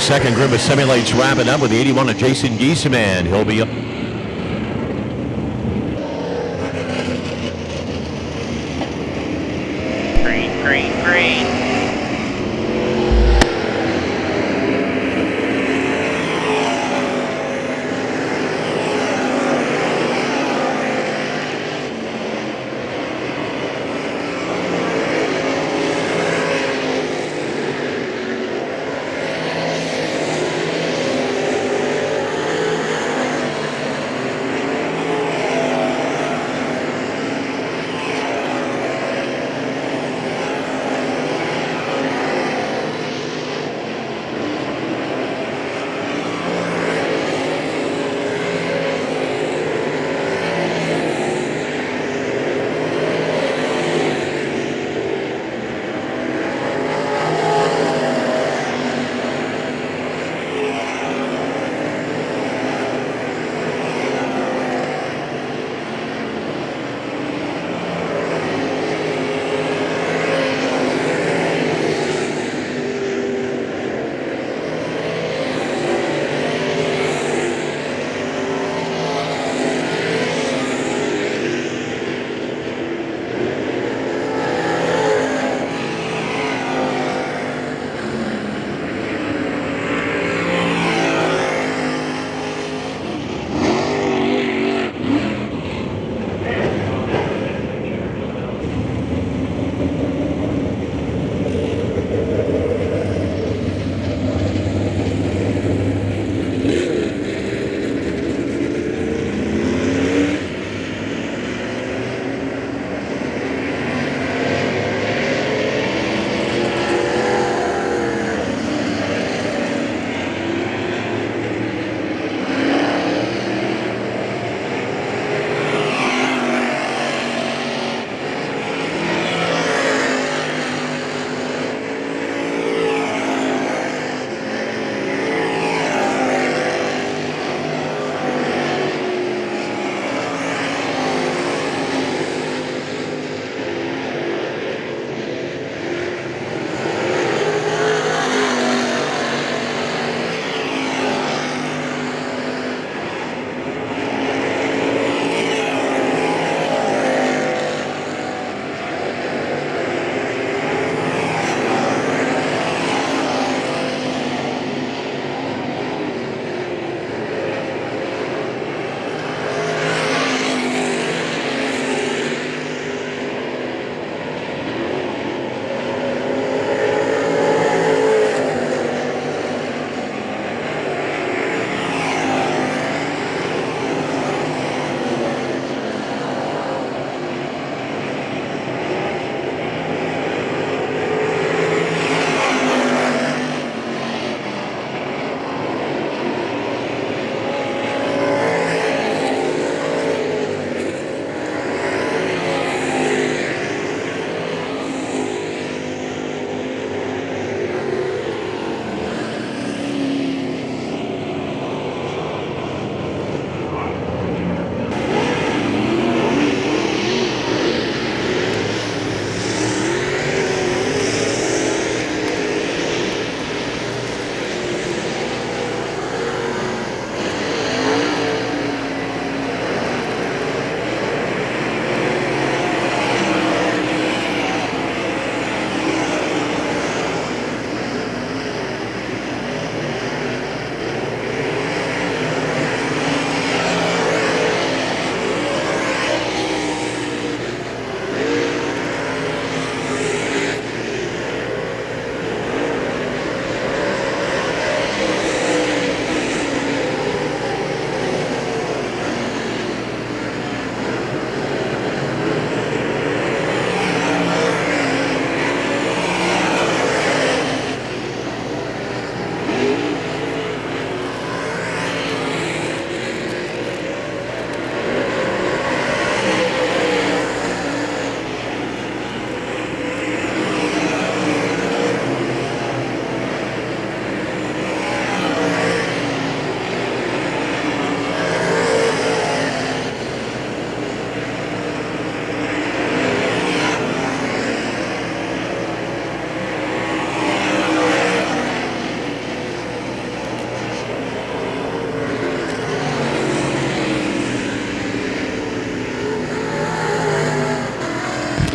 second group of semi-lights wrapping up with the 81 of Jason Gieseman. He'll be up. Green.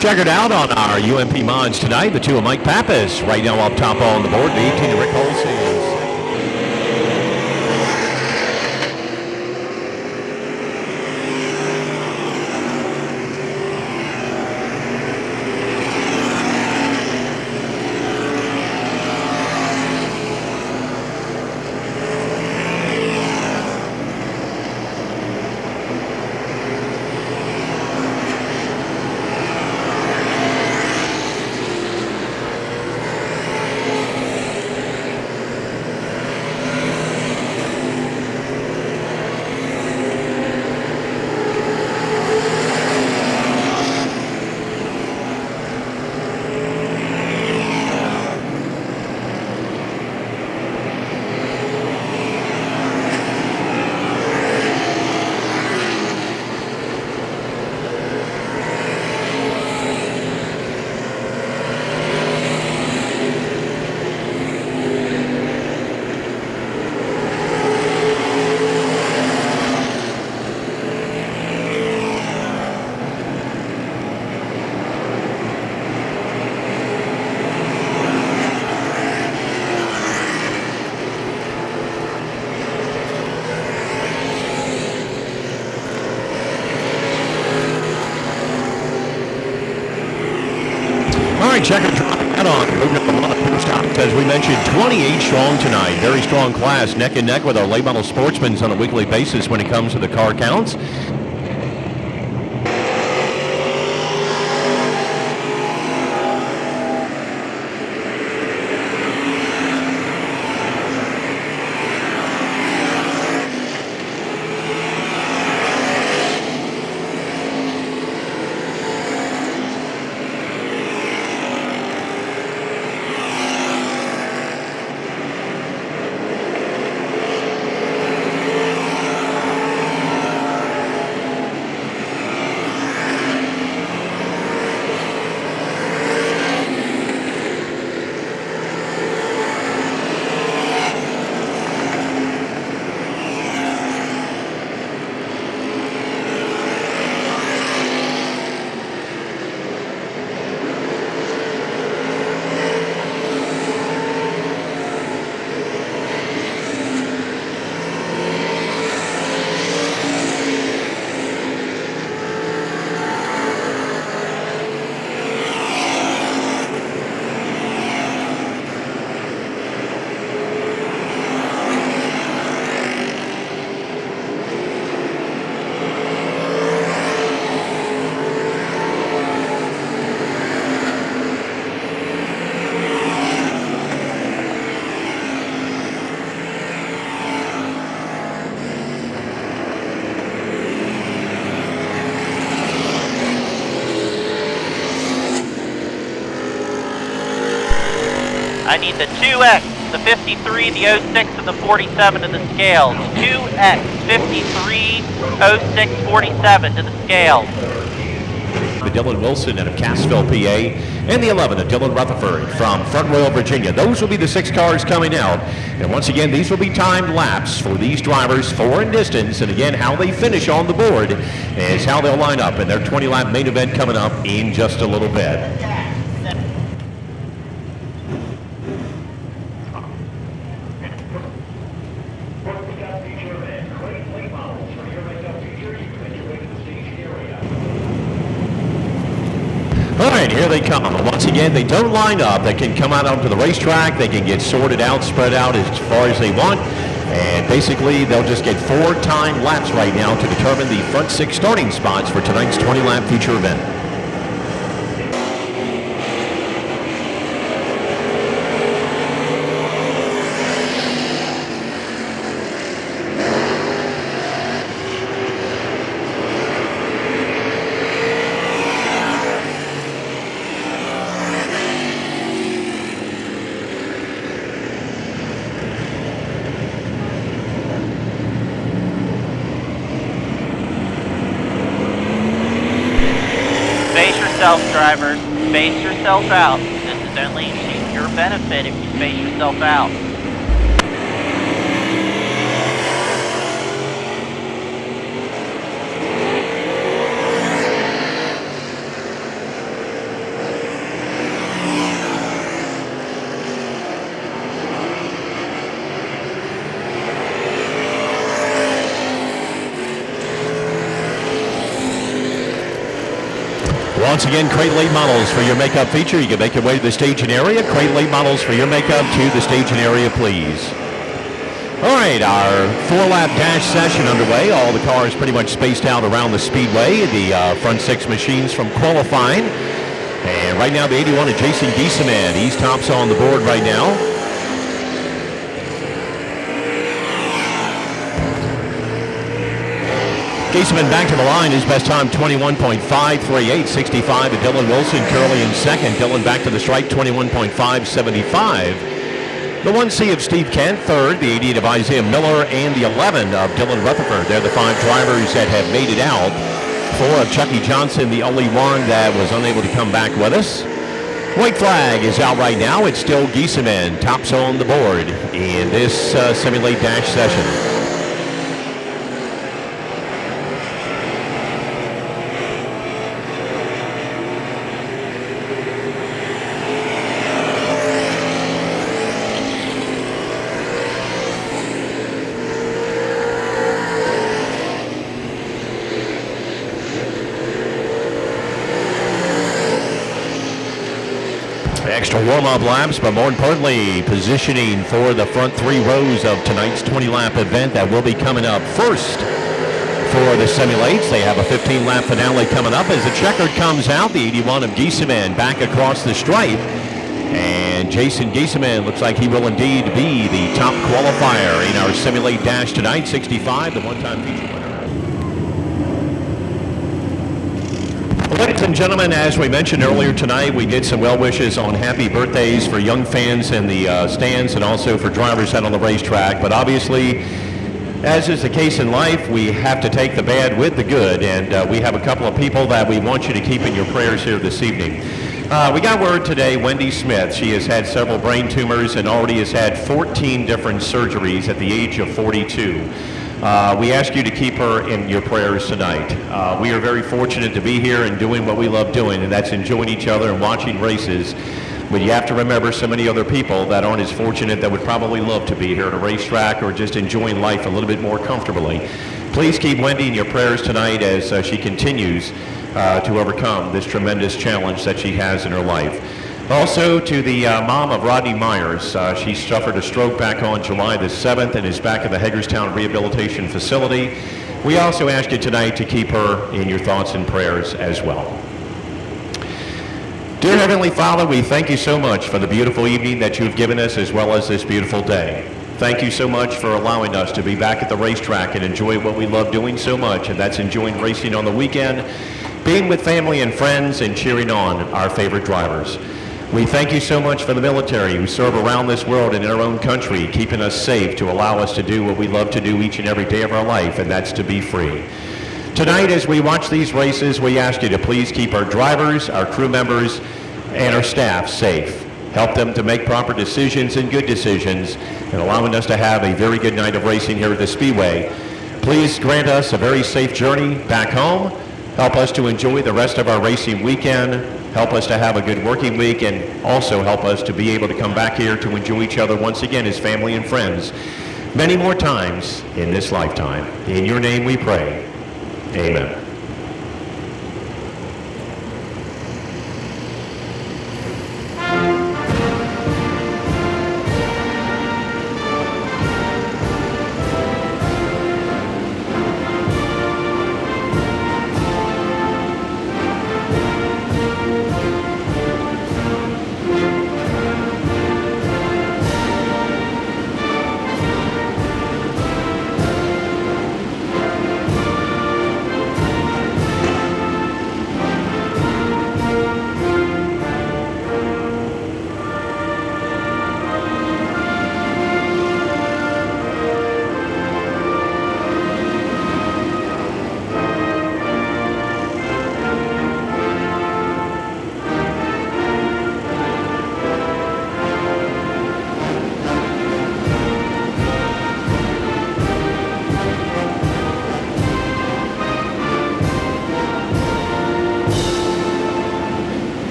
Checkered out on our UMP mods tonight, the two of Mike Pappas right now up top on the board, the 18 of Rick Holsey. Checker dropping that on. Moving up a lot of stops, as we mentioned, 28 strong tonight. Very strong class, neck and neck with our late model sportsmen on a weekly basis when it comes to the car counts. I need the 2X, the 53, the 06, and the 47 to the scales. 2X, 53, 06, 47 to the scales. The Dylan Wilson out of Cassville, PA, and the 11 of Dylan Rutherford from Front Royal, Virginia. Those will be the 6 cars coming out. And once again, these will be timed laps for these drivers, 4 in distance. And again, how they finish on the board is how they'll line up in their 20-lap main event coming up in just a little bit. All right, here they come. Once again, they don't line up. They can come out onto the racetrack. They can get sorted out, spread out as far as they want. And basically, they'll just get 4 time laps right now to determine the front 6 starting spots for tonight's 20-lap feature event. Drivers, space yourself out. This is only to your benefit if you space yourself out. Once again, crate late models for your makeup feature. You can make your way to the staging area. Crate late models for your makeup to the staging area, please. All right, our 4-lap dash session underway. All the cars pretty much spaced out around the speedway. The front 6 machines from qualifying. And right now, the 81 of Jason Giesemann. He's tops on the board right now. Giesemann back to the line. His best time, 21.538, 65 to Dylan Wilson. Curley in second. Dylan back to the stripe, 21.575. The 1C of Steve Kent, third. The 88 of Isaiah Miller, and the 11 of Dylan Rutherford. They're the 5 drivers that have made it out. 4 of Chucky Johnson, the only one that was unable to come back with us. White flag is out right now. It's still Giesemann, tops on the board in this semi-late dash session. Extra warm-up laps, but more importantly, positioning for the front 3 rows of tonight's 20-lap event that will be coming up first for the semi-lates. They have a 15-lap finale coming up as the checkered comes out. The 81 of Giesemann back across the stripe. And Jason Giesemann looks like he will indeed be the top qualifier in our semi-late dash tonight. 65, the one-time feature winner. Ladies and gentlemen, as we mentioned earlier tonight, we did some well wishes on happy birthdays for young fans in the stands and also for drivers out on the racetrack. But obviously, as is the case in life, we have to take the bad with the good. And we have a couple of people that we want you to keep in your prayers here this evening. We got word today, Wendy Smith. She has had several brain tumors and already has had 14 different surgeries at the age of 42. We ask you to keep her in your prayers tonight. We are very fortunate to be here and doing what we love doing, and that's enjoying each other and watching races. But you have to remember so many other people that aren't as fortunate that would probably love to be here at a racetrack or just enjoying life a little bit more comfortably. Please keep Wendy in your prayers tonight as she continues to overcome this tremendous challenge that she has in her life. Also to the mom of Rodney Myers. She suffered a stroke back on July the 7th and is back at the Hagerstown Rehabilitation Facility. We also ask you tonight to keep her in your thoughts and prayers as well. Dear Heavenly Father, we thank you so much for the beautiful evening that you've given us as well as this beautiful day. Thank you so much for allowing us to be back at the racetrack and enjoy what we love doing so much, and that's enjoying racing on the weekend, being with family and friends, and cheering on our favorite drivers. We thank you so much for the military who serve around this world and in our own country, keeping us safe to allow us to do what we love to do each and every day of our life, and that's to be free. Tonight, as we watch these races, we ask you to please keep our drivers, our crew members, and our staff safe. Help them to make proper decisions and good decisions, and allowing us to have a very good night of racing here at the Speedway. Please grant us a very safe journey back home. Help us to enjoy the rest of our racing weekend. Help us to have a good working week, and also help us to be able to come back here to enjoy each other once again as family and friends many more times in this lifetime. In your name we pray. Amen.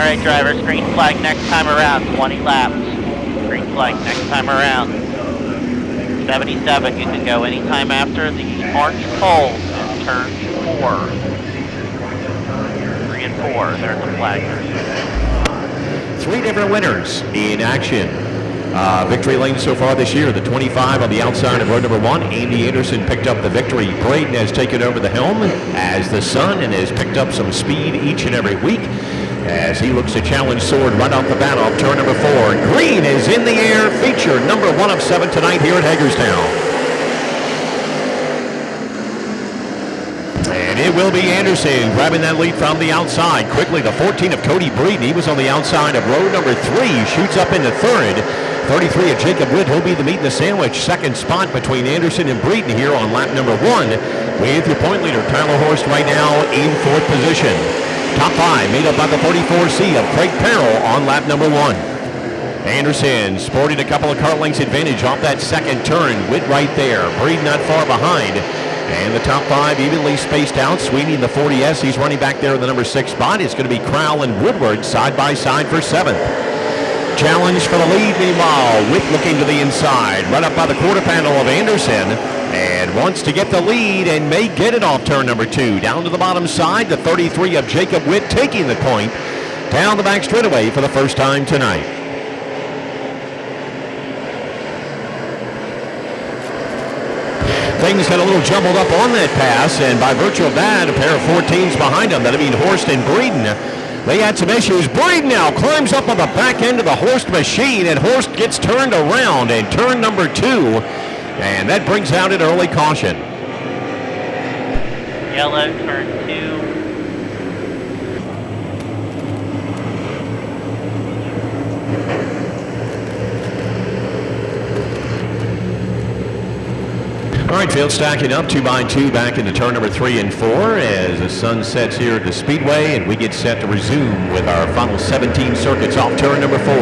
right, drivers, green flag next time around, 20 laps. Green flag next time around. 77, you can go anytime after the orange pole in turn 4. 3 and 4, there's the flag. 3 different winners in action. Victory lane so far this year, the 25 on the outside of road number 1. Andy Anderson picked up the victory. Braden has taken over the helm as the sun and has picked up some speed each and every week as he looks to challenge Sword right off the bat off turn number 4. Green is in the air, feature number 1 of 7 tonight here at Hagerstown. And it will be Anderson grabbing that lead from the outside. Quickly, the 14 of Cody Breeden. He was on the outside of road number 3. Shoots up into third. 33 of Jacob Witt. He'll be the meat in the sandwich. Second spot between Anderson and Breeden here on lap number 1. With your point leader, Tyler Horst, right now in 4th position. Top 5 made up by the 34C of Craig Perrell on lap number 1. Anderson sporting a couple of car lengths advantage off that second turn. Witt right there. Breeden not far behind. And the top 5 evenly spaced out. Sweeney in the 40S. He's running back there in the number 6 spot. It's going to be Crowell and Woodward side by side for 7th. Challenge for the lead, meanwhile. Witt looking to the inside. Right up by the quarter panel of Anderson. And wants to get the lead and may get it off turn number 2. Down to the bottom side, the 33 of Jacob Witt taking the point. Down the back straightaway for the first time tonight. Things got a little jumbled up on that pass, and by virtue of that, a pair of 14s behind them. That'll mean Horst and Breeden. They had some issues. Breeden now climbs up on the back end of the Horst machine, and Horst gets turned around in turn number 2, and that brings out an early caution. Yellow, turn 2. All right, field stacking up 2 by 2 back into turn number 3 and 4 as the sun sets here at the Speedway, and we get set to resume with our final 17 circuits off turn number 4.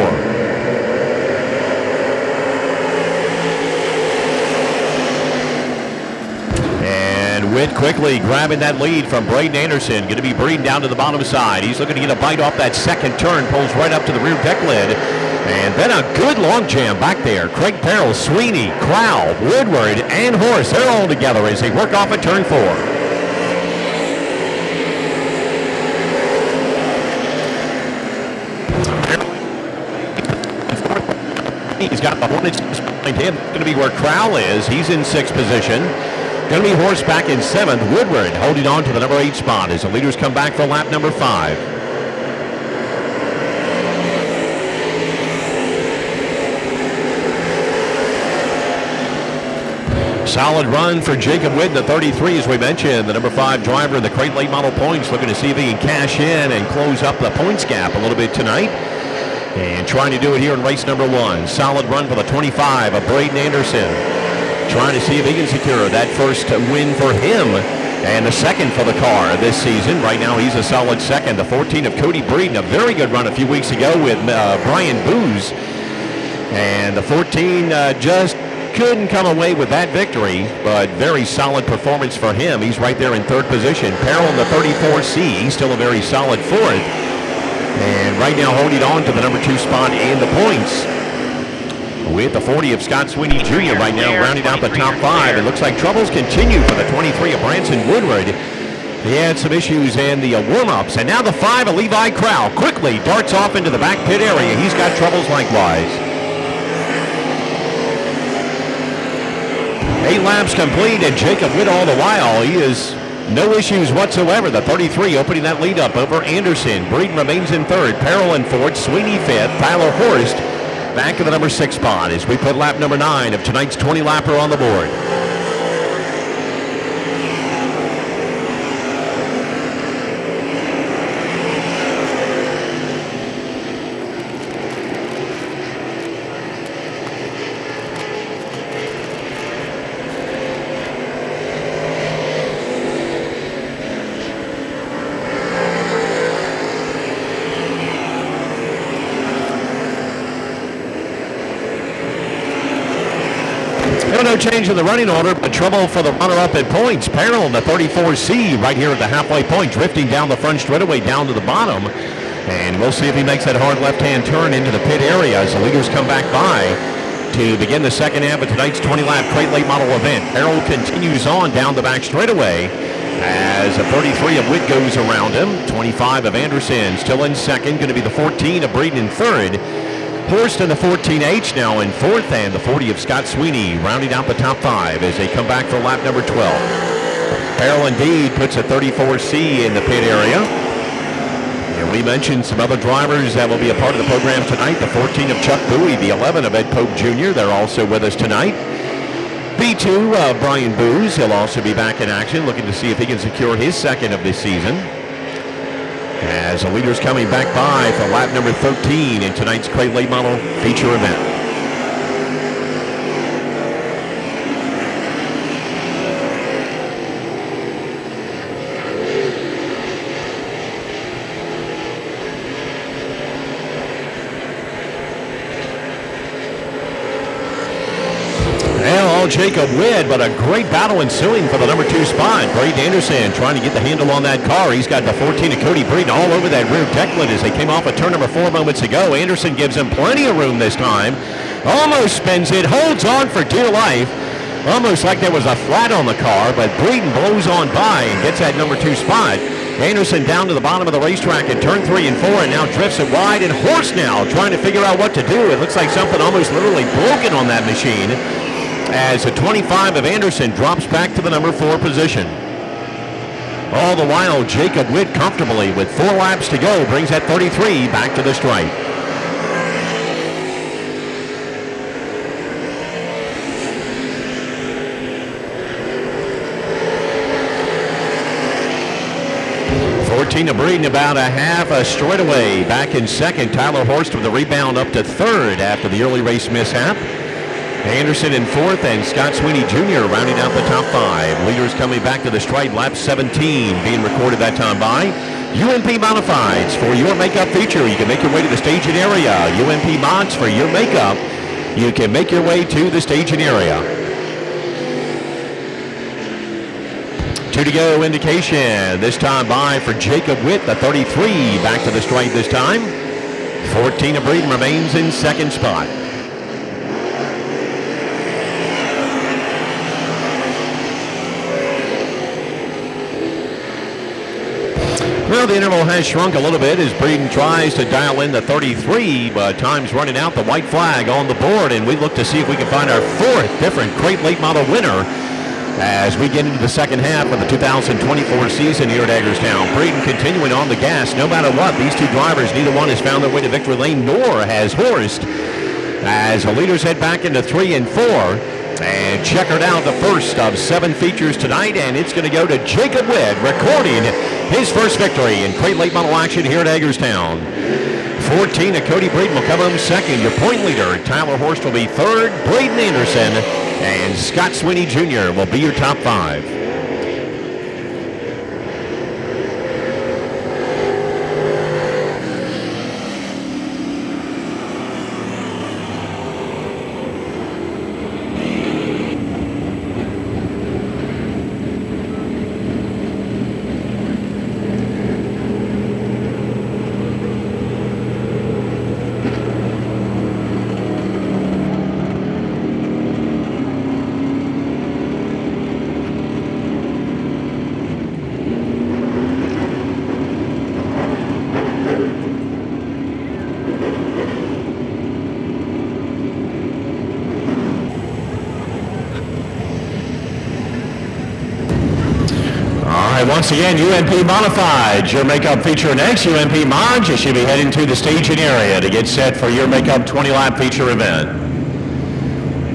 And Witt quickly grabbing that lead from Braden Anderson. Going to be Breeden down to the bottom side. He's looking to get a bite off that second turn, pulls right up to the rear deck lid. And then a good long jam back there. Craig Perrell, Sweeney, Crowell, Woodward, and Horst. They're all together as they work off at turn 4. He's got the Hornets behind him. Going to be where Crowell is. He's in 6th position. Going to be Horst back in 7th. Woodward holding on to the number 8 spot as the leaders come back for lap number 5. Solid run for Jacob Witt, the 33, as we mentioned. The number 5 driver in the Crate Late Model points, looking to see if he can cash in and close up the points gap a little bit tonight. And trying to do it here in race number 1. Solid run for the 25 of Braden Anderson. Trying to see if he can secure that first win for him and the second for the car this season. Right now he's a solid second. The 14 of Cody Breeden, a very good run a few weeks ago with Brian Booz. And the 14 just couldn't come away with that victory, but very solid performance for him. He's right there in 3rd position. Perrell in the 34C, he's still a very solid 4th. And right now holding on to the number 2 spot in the points. With the 40 of Scott Sweeney Jr. right now rounding out the top 5. It looks like troubles continue for the 23 of Branson Woodward. He had some issues in the warm-ups. And now the 5 of Levi Crowell quickly darts off into the back pit area. He's got troubles likewise. 8 laps complete, and Jacob Witt all the while. He is no issues whatsoever. The 33 opening that lead up over Anderson. Breeden remains in 3rd. Perrell in 4th. Sweeney 5th. Tyler Horst back in the number 6 spot as we put lap number 9 of tonight's 20-lapper on the board. No change in the running order, but trouble for the runner-up at points. Perrell in the 34C right here at the halfway point, drifting down the front straightaway down to the bottom. And we'll see if he makes that hard left-hand turn into the pit area as the leaders come back by to begin the second half of tonight's 20-lap crate late model event. Harold continues on down the back straightaway as a 33 of Witt goes around him. 25 of Anderson still in second. Going to be the 14 of Breeden in third. Horst and the 14H now in fourth, and the 40 of Scott Sweeney rounding out the top five as they come back for lap number 12. Harold indeed puts a 34C in the pit area. And we mentioned some other drivers that will be a part of the program tonight. The 14 of Chuck Bowie, the 11 of Ed Pope Jr. They're also with us tonight. B2 of Brian Booz. He'll also be back in action, looking to see if he can secure his second of this season. As the leaders coming back by for lap number 13 in tonight's crate late model feature event. Jacob Witt, but a great battle ensuing for the number 2 spot. Braden Anderson trying to get the handle on that car. He's got the 14 of Cody Breeden all over that rear deck lid as they came off of turn number 4 moments ago. Anderson gives him plenty of room this time. Almost spins it, holds on for dear life. Almost like there was a flat on the car, but Breeden blows on by and gets that number 2 spot. Anderson down to the bottom of the racetrack in turn 3 and 4 and now drifts it wide. And Horst now trying to figure out what to do. It looks like something almost literally broken on that machine, as the 25 of Anderson drops back to the number 4 position. All the while, Jacob Witt comfortably with 4 laps to go brings that 33 back to the stripe. Of Breeden about a half a straightaway back in second. Tyler Horst with the rebound up to third after the early race mishap. Anderson in fourth and Scott Sweeney Jr. rounding out the top 5. Leaders coming back to the stripe, lap 17 being recorded that time by UMP Modifieds for your makeup feature. You can make your way to the staging area. UMP Mods for your makeup. You can make your way to the staging area. 2 to go indication. This time by for Jacob Witt, the 33 back to the stripe this time. 14 of Breeden remains in second spot. Well, the interval has shrunk a little bit as Breeden tries to dial in the 33, but time's running out. The white flag on the board, and we look to see if we can find our 4th different crate late model winner as we get into the second half of the 2024 season here at Hagerstown. Breeden continuing on the gas no matter what. These two drivers, neither one has found their way to victory lane, nor has Horst, as the leaders head back into 3 and 4. And checkered out the first of 7 features tonight, and it's going to go to Jacob Witt, recording his first victory in crate late model action here at Hagerstown. 14 of Cody Breeden will come home second. Your point leader, Tyler Horst, will be third. Braden Anderson and Scott Sweeney Jr. will be your top 5. Once again, UMP Modified, your makeup feature next. UMP Mods, you should be heading to the staging area to get set for your makeup 20-lap feature event.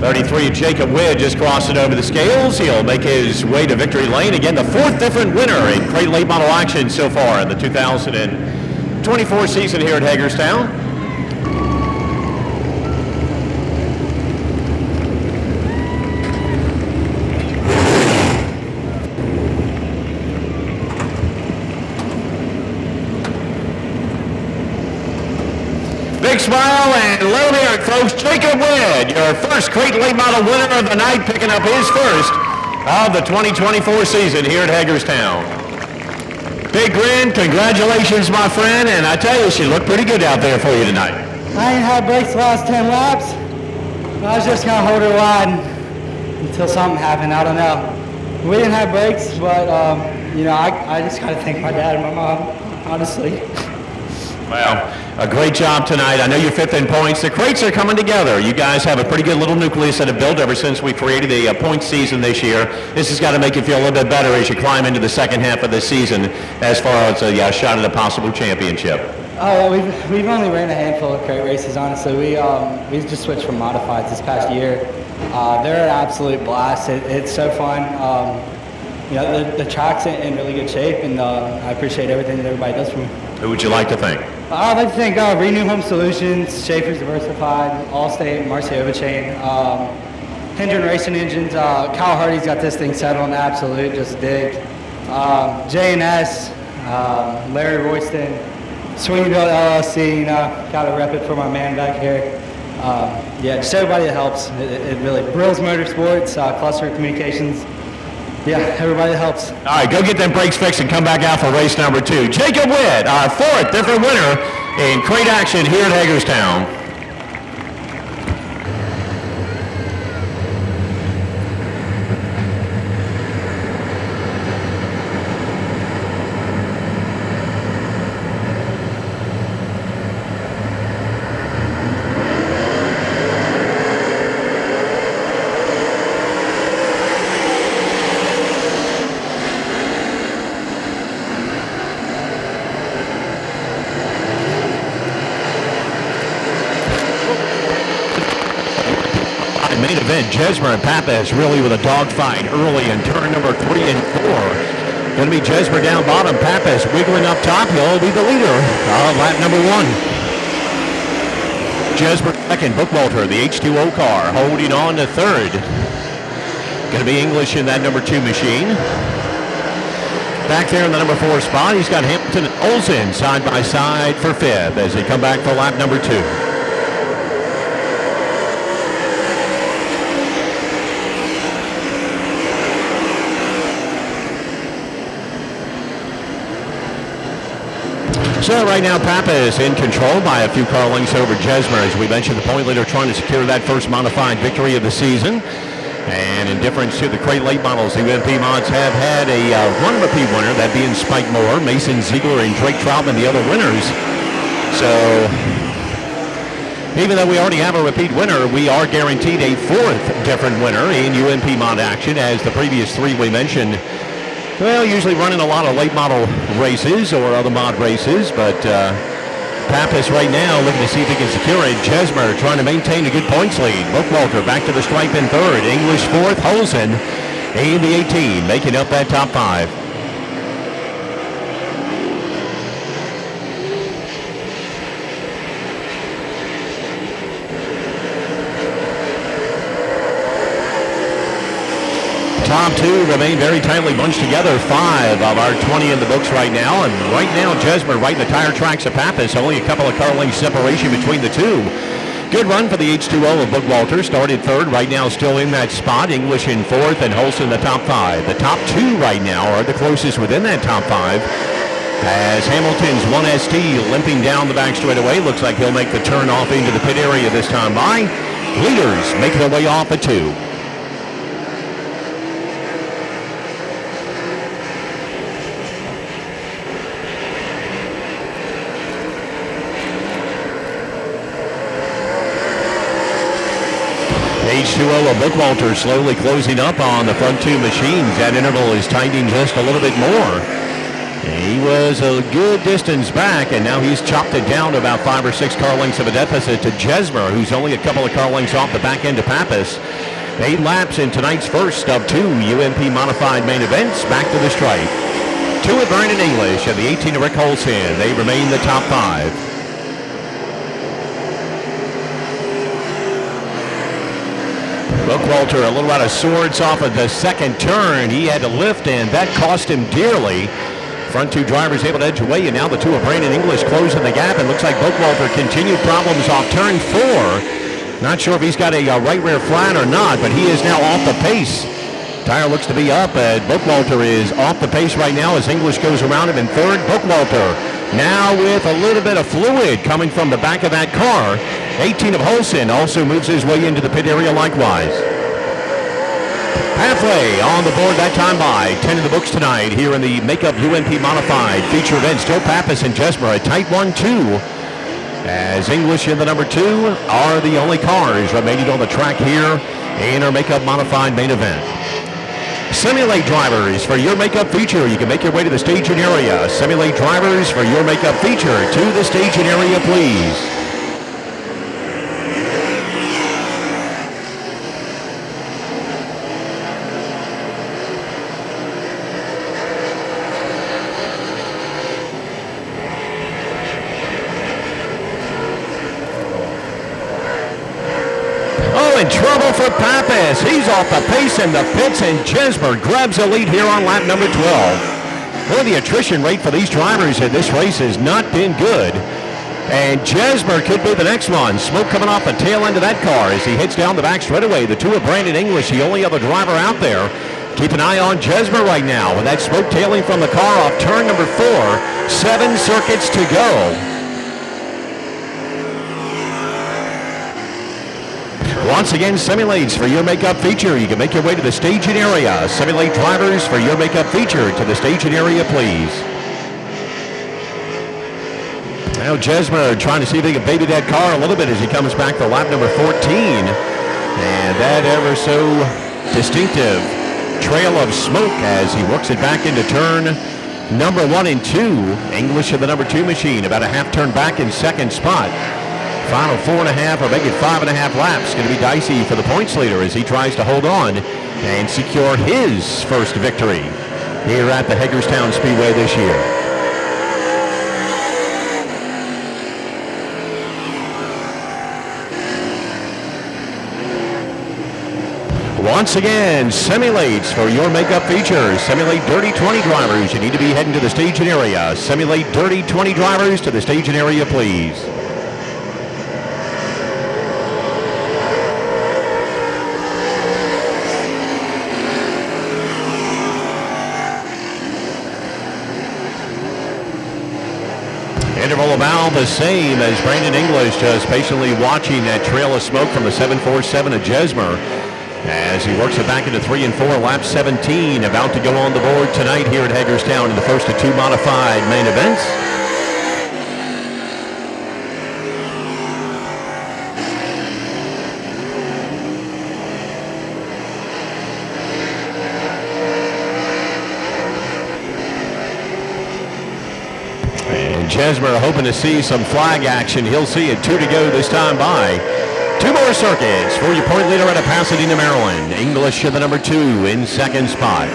33 of Jacob Witt just crossing over the scales. He'll make his way to victory lane. Again, the 4th different winner in crate late model action so far in the 2024 season here at Hagerstown. Big smile and low here, folks. Jacob Witt, your first crate late model winner of the night, picking up his first of the 2024 season here at Hagerstown. Big grin, congratulations, my friend, and I tell you, she looked pretty good out there for you tonight. I ain't had brakes the last 10 laps. I was just gonna hold her wide until something happened. I don't know. We didn't have brakes, but you know, I just gotta thank my dad and my mom, honestly. Well, a great job tonight. I know you're fifth in points. The crates are coming together. You guys have a pretty good little nucleus that have built ever since we created a point season this year. This has got to make you feel a little bit better as you climb into the second half of the season as far as a shot at a possible championship. Oh, we've only ran a handful of crate races, honestly. We just switched from modifieds this past year. They're an absolute blast. It's so fun. You know, the track's in really good shape, and I appreciate everything that everybody does for me. Who would you like to thank? I'd like to thank Renew Home Solutions, Schaefer's Diversified, Allstate, Marcy Overchain, Hendren Racing Engines. Kyle Hardy's got this thing set on absolute, just dig. J&S, Larry Royston, Sweeneyville LLC, you know, gotta rep it for my man back here. Yeah, just everybody that helps. It really, Brills Motorsports, Cluster Communications. Yeah, everybody helps. All right, go get them brakes fixed and come back out for race number 2. Jacob Witt, our fourth different winner in crate action here at Hagerstown. Main event, Jesmer and Pappas really with a dogfight early in turn number 3 and 4. Going to be Jesmer down bottom, Pappas wiggling up top. He'll be the leader of lap number 1. Jesmer second, Bookwalter, the H2O car, holding on to third. Going to be English in that number 2 machine. Back there in the number 4 spot, he's got Hamilton and Olsen side by side for fifth as they come back for lap number 2. So right now, Pappas in control by a few car lengths over Jesmer. As we mentioned, the point leader trying to secure that first modified victory of the season. And in difference to the crate late models, the UMP mods have had a one repeat winner, that being Spike Moore, Mason Ziegler, and Drake Troutman, the other winners. So even though we already have a repeat winner, we are guaranteed a fourth different winner in UMP mod action, as the previous 3 we mentioned, well, usually running a lot of late model races or other mod races, but Pappas right now looking to see if he can secure it. Jesmer trying to maintain a good points lead. Bookwalter back to the stripe in third. English fourth. Holzen in the 18, making up that top 5. Top 2 remain very tightly bunched together. 5 of our 20 in the books right now. And right now, Jesmer right in the tire tracks of Pappas. Only a couple of car lengths separation between the 2. Good run for the H2O of Bookwalter. Started third. Right now still in that spot. English in fourth and Holson the top 5. The top 2 right now are the closest within that top 5. As Hamilton's 1ST limping down the back straightaway. Looks like he'll make the turn off into the pit area this time by. Leaders make their way off at 2. H2O of Bookwalter slowly closing up on the front 2 machines. That interval is tightening just a little bit more. He was a good distance back, and now he's chopped it down to about 5 or 6 car lengths of a deficit to Jesmer, who's only a couple of car lengths off the back end of Pappas. 8 laps in tonight's first of 2 UMP Modified main events. Back to the stripe. 2 at Brandon English and the 18 of Rick Holson. They remain the top 5. Bookwalter a little out of sorts off of the second turn. He had to lift, and that cost him dearly. Front 2 drivers able to edge away, and now the 2 of Brandon English closing the gap. It looks like Bookwalter continued problems off turn 4. Not sure if he's got a right rear flat or not, but he is now off the pace Tire looks to be up. Bookwalter is off the pace right now as English goes around him in third. Bookwalter now with a little bit of fluid coming from the back of that car. 18 of Holson also moves his way into the pit area likewise. Halfway on the board that time by 10 in the books tonight here in the Makeup UMP Modified Feature event. Still Pappas and Jesmer, a tight 1-2. As English in the number 2 are the only cars remaining on the track here in our Makeup Modified main event. Simulate drivers for your Makeup Feature. You can make your way to the staging area. Simulate drivers for your Makeup Feature to the staging area, please. In trouble for Pappas. He's off the pace in the pits, and Jesmer grabs the lead here on lap number 12. Well, the attrition rate for these drivers in this race has not been good, and Jesmer could be the next one. Smoke coming off the tail end of that car as he heads down the back straightaway. The 2 of Brandon English, the only other driver out there. Keep an eye on Jesmer right now with that smoke tailing from the car off turn number 4. 7 circuits to go. Once again, Simulates for your Makeup Feature. You can make your way to the staging area. Simulate drivers for your Makeup Feature to the staging area, please. Now Jesmer trying to see if he can baby that car a little bit as he comes back for lap number 14. And that ever so distinctive trail of smoke as he works it back into turn number 1 and 2. English in the number 2 machine, about a half turn back in second spot. Final 4.5 or make it 5.5 laps. Going to be dicey for the points leader as he tries to hold on and secure his first victory here at the Hagerstown Speedway this year. Once again, Simulates for your Makeup Feature. Simulate Dirty 20 drivers. You need to be heading to the staging area. Simulate Dirty 20 drivers to the staging area, please. Interval about the same as Brandon English, just patiently watching that trail of smoke from the 747 of Jesmer as he works it back into 3 and 4, lap 17, about to go on the board tonight here at Hagerstown in the first of 2 modified main events. Jesmer hoping to see some flag action. He'll see it. 2 to go this time by. 2 more circuits for your point leader out of Pasadena, Maryland. English in the number 2 in second spot.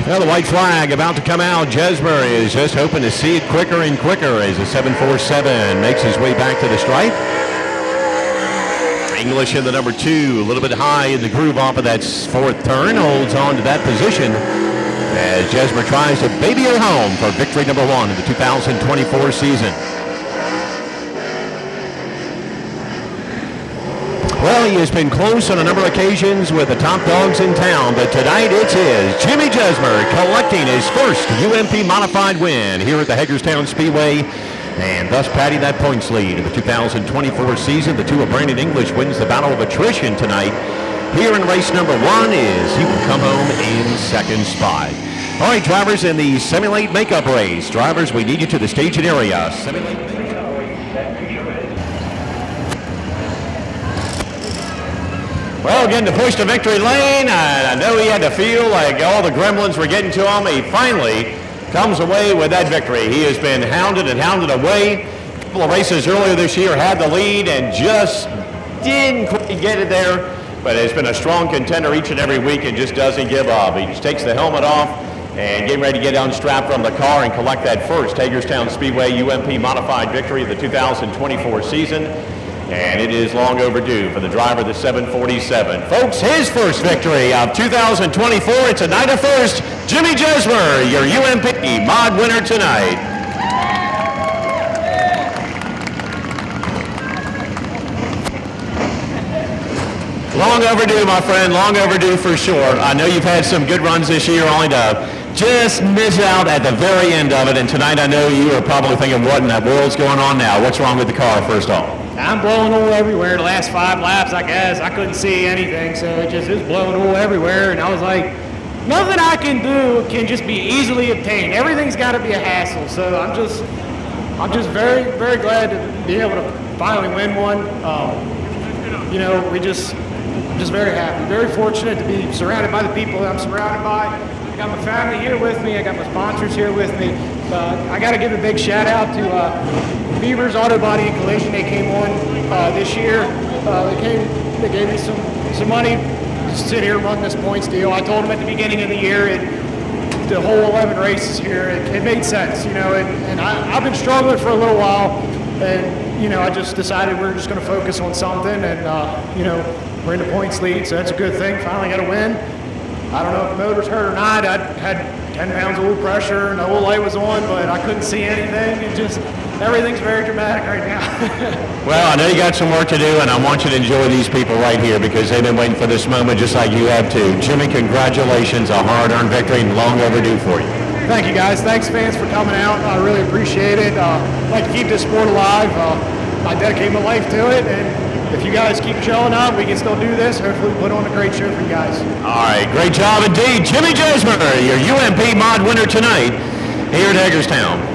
Now the white flag about to come out. Jesmer is just hoping to see it quicker and quicker as the 747 makes his way back to the stripe. English in the number 2, a little bit high in the groove off of that 4th turn, holds on to that position as Jesmer tries to baby her home for victory number 1 in the 2024 season. Well, he has been close on a number of occasions with the top dogs in town, but tonight it's his. Jimmy Jesmer collecting his first UMP Modified win here at the Hagerstown Speedway, and thus padding that points lead in the 2024 season. The 2 of Brandon English wins the battle of attrition tonight. Here in race number 1 is he will come home in second spot. All right, drivers in the Simulate Makeup race. Drivers, we need you to the staging area. Simulate Makeup. Well, getting to push to victory lane. I know he had to feel like all the gremlins were getting to him. He finally comes away with that victory. He has been hounded and hounded away. A couple of races earlier this year had the lead and just didn't quite get it there, but has been a strong contender each and every week and just doesn't give up. He just takes the helmet off and getting ready to get unstrapped from the car and collect that first Hagerstown Speedway UMP Modified victory of the 2024 season. And it is long overdue for the driver of the 747. Folks, his first victory of 2024. It's a night of first. Jimmy Jesmer, your UMP Mod winner tonight. Long overdue, my friend, long overdue for sure. I know you've had some good runs this year, only to just miss out at the very end of it. And tonight I know you are probably thinking, what in the world's going on now? What's wrong with the car, first off? I'm blowing oil everywhere. The last 5 laps, I guess, I couldn't see anything, so it was blowing oil everywhere. And I was like, nothing I can do can just be easily obtained. Everything's got to be a hassle. So I'm just very, very glad to be able to finally win one. You know, we just very happy, very fortunate to be surrounded by the people that I'm surrounded by. I got my family here with me. I got my sponsors here with me. I got to give a big shout out to Beaver's Auto Body and Collision. They came on this year. They gave me some money to sit here and run this points deal. I told them at the beginning of the year, the whole 11 races here, it made sense, you know. And I've been struggling for a little while, and you know, I just decided we're just going to focus on something, and you know, we're in the points lead, so that's a good thing. Finally got a win. I don't know if the motor's hurt or not. I had 10 pounds of oil pressure and the oil light was on, but I couldn't see anything. And just everything's very dramatic right now. Well, I know you got some work to do, and I want you to enjoy these people right here because they've been waiting for this moment just like you have too. Jimmy, congratulations, a hard-earned victory and long overdue for you. Thank you, guys. Thanks, fans, for coming out. I really appreciate it. I'd like to keep this sport alive. I dedicate my life to it, and if you guys keep showing up, we can still do this. Hopefully put on a great show for you guys. All right, great job indeed. Jimmy Jesmer, your UMP Mod winner tonight here at Hagerstown.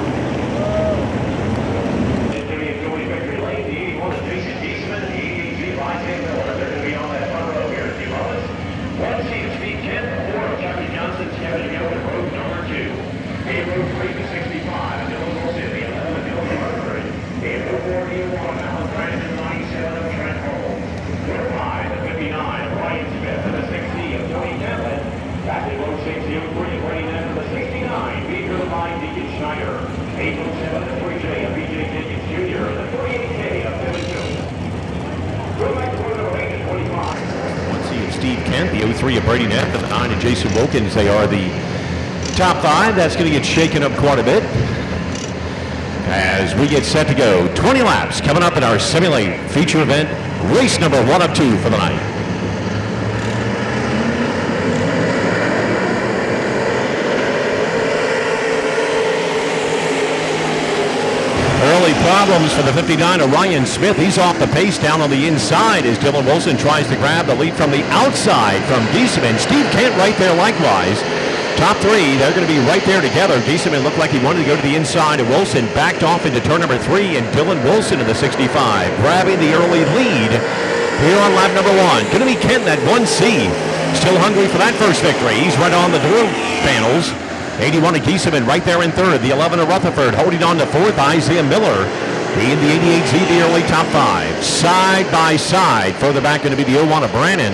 The 03 of Brady Neff and the 9 of Jason Wilkins. They are the top 5. That's going to get shaken up quite a bit as we get set to go. 20 laps coming up in our Simulate feature event, race number 1 of 2 for the night. Early problems for the 59 of Ryan Smith. He's off the pace down on the inside as Dylan Wilson tries to grab the lead from the outside from Giesemann. Steve Kent right there likewise. Top 3, they're going to be right there together. Giesemann looked like he wanted to go to the inside, and Wilson backed off into turn number 3, and Dylan Wilson in the 65 grabbing the early lead here on lap number 1. Going to be Kent, that 1C. Still hungry for that first victory. He's right on the door panels. 81 of Giesemann right there in 3rd. The 11 of Rutherford holding on to 4th. Isaiah Miller in the 88Z, the early top 5. Side by side. Further back going to be the 01 of Brannon.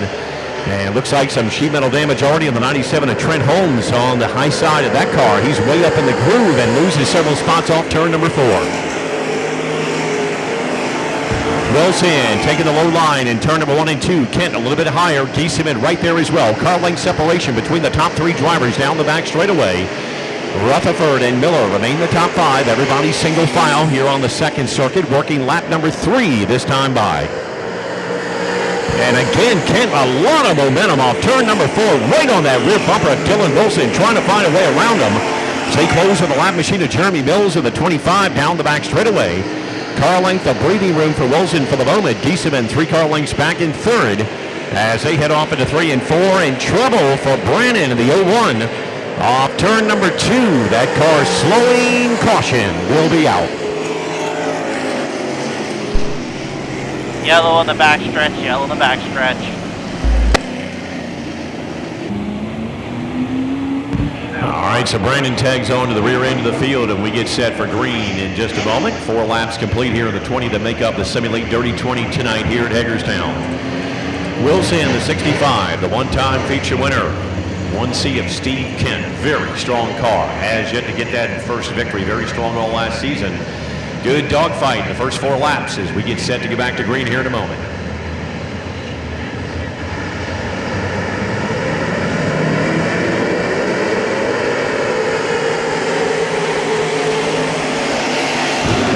And looks like some sheet metal damage already in the 97 of Trent Holmes on the high side of that car. He's way up in the groove and loses several spots off turn number 4. Wilson taking the low line in turn number 1 and 2. Kent a little bit higher. Giesemann right there as well. Car length separation between the top 3 drivers down the back straightaway. Rutherford and Miller remain the top 5. Everybody single file here on the 2nd circuit, working lap number 3 this time by. And again, Kent, a lot of momentum off turn number 4, right on that rear bumper of Dylan Wilson, trying to find a way around him. Stay close with the lap machine of Jeremy Mills in the 25 down the back straightaway. Car length of breathing room for Wilson for the moment. Giesemann 3 car lengths back in 3rd as they head off into 3 and 4. In trouble for Brannon in the 01. Off turn number 2, that car slowing, caution will be out. Yellow on the back stretch, yellow on the back stretch. All right, so Brandon tags on to the rear end of the field, and we get set for green in just a moment. 4 laps complete here in the 20 to make up the Simulate Dirty 20 tonight here at Hagerstown. Wilson, the 65, the one-time feature winner. 1C of Steve Kent, very strong car. Has yet to get that first victory, very strong all last season. Good dogfight in the first 4 laps as we get set to go back to green here in a moment.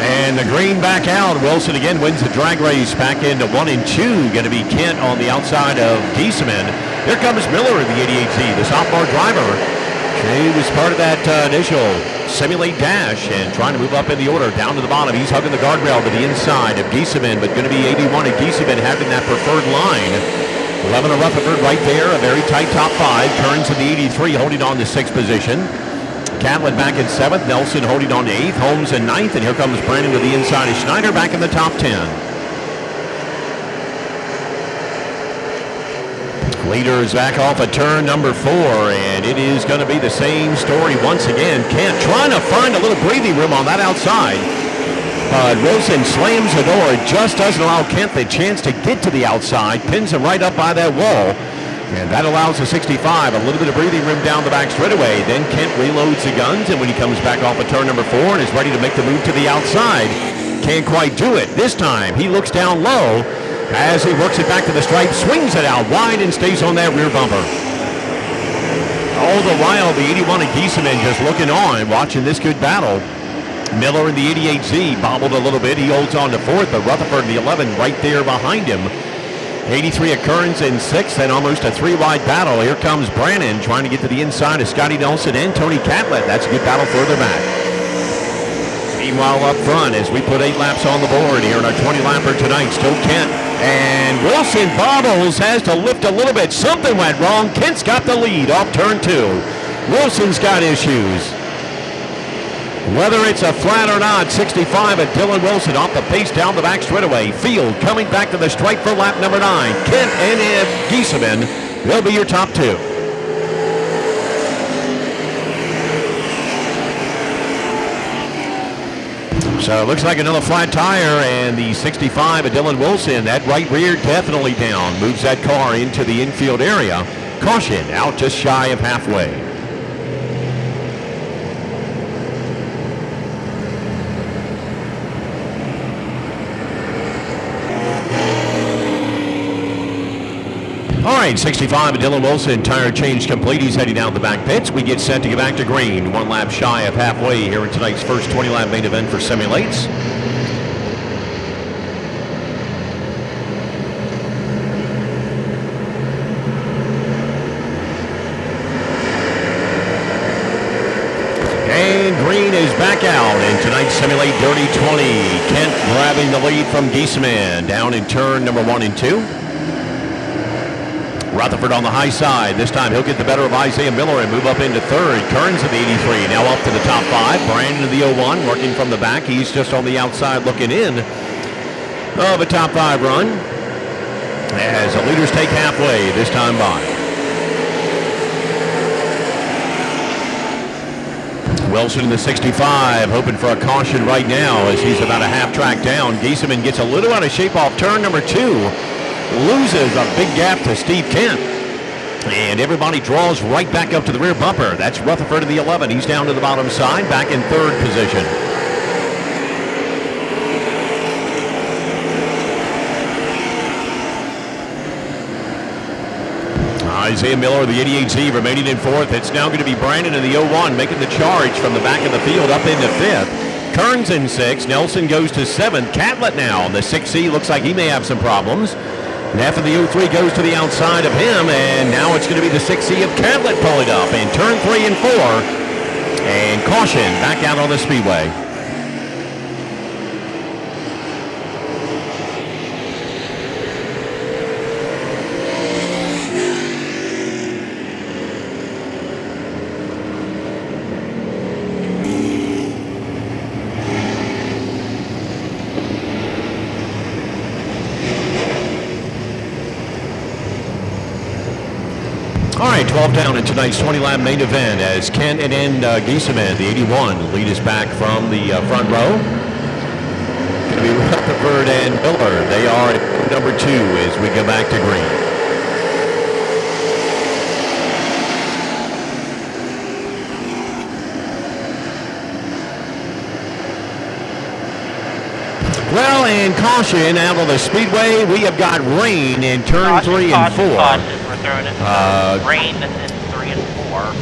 And the green back out. Wilson again wins the drag race back into 1 and 2. Going to be Kent on the outside of Giesemann. Here comes Miller in the 88Z, the sophomore driver. He was part of that initial simulate dash and trying to move up in the order down to the bottom. He's hugging the guardrail to the inside of Giesemann, but going to be 81 and Giesemann having that preferred line. 11 of Rutherford right there, a very tight top 5. Kearns in the 83 holding on to 6th position. Catlett back in 7th, Nelson holding on to 8th, Holmes in 9th, and here comes Brandon to the inside of Schneider back in the top 10. Leaders back off of turn number 4, and it is going to be the same story once again. Kent trying to find a little breathing room on that outside, but Wilson slams the door. It just doesn't allow Kent the chance to get to the outside, pins him right up by that wall. And that allows the 65 a little bit of breathing room down the back straightaway. Then Kent reloads the guns, and when he comes back off of turn number 4 and is ready to make the move to the outside, can't quite do it. This time, he looks down low as he works it back to the stripe, swings it out wide, and stays on that rear bumper. All the while, the 81 of Giesemann just looking on, watching this good battle. Miller in the 88Z bobbled a little bit. He holds on to 4th, but Rutherford in the 11 right there behind him. 83 of Kearns in 6th, and almost a 3-wide battle. Here comes Brannon trying to get to the inside of Scotty Nelson and Tony Catlett. That's a good battle further back. Meanwhile, up front, as we put 8 laps on the board here in our 20-lapper tonight, still Kent. And Wilson bobbles, has to lift a little bit. Something went wrong. Kent's got the lead off turn 2. Wilson's got issues. Whether it's a flat or not, 65 at Dylan Wilson off the pace down the back straightaway. Field coming back to the stripe for lap number 9. Kent and Giesemann, they'll be your top 2. So it looks like another flat tire, and the 65 of Dylan Wilson, that right rear definitely down. Moves that car into the infield area. Caution out just shy of halfway. All right, 65 of Dylan Wilson, tire change complete. He's heading down the back pits. We get set to get back to green. 1 lap shy of halfway here in tonight's first 20-lap main event for Simulates. And green is back out in tonight's Simulate Dirty 20. Kent grabbing the lead from Giesemann down in turn number 1 and 2. Rutherford on the high side. This time he'll get the better of Isaiah Miller and move up into 3rd. Kearns in the 83, now up to the top 5. Brandon in the 01, working from the back. He's just on the outside looking in of a top 5 run. As the leaders take halfway this time by. Wilson in the 65, hoping for a caution right now as he's about a half track down. Giesemann gets a little out of shape off turn number 2. Loses a big gap to Steve Kent. And everybody draws right back up to the rear bumper. That's Rutherford in the 11. He's down to the bottom side, back in 3rd position. Isaiah Miller, the 88Z, remaining in 4th. It's now going to be Brandon in the 01 making the charge from the back of the field up into 5th. Kearns in 6th. Nelson goes to 7th. Catlett now on the 6C. Looks like he may have some problems. Neff in the 03 goes to the outside of him, and now it's going to be the 6C of Catlett pulling up in turn 3 and 4. And caution back out on the speedway. All right, 12 down in tonight's 20-lap main event as Kent and Giesemann, the 81, lead us back from the front row. Going to be Rutherford and Miller. They are at number 2 as we go back to green. Well, and caution out on the speedway. We have got rain in turn 3 and 4. Caution. We're throwing it. Rain in 3 and 4.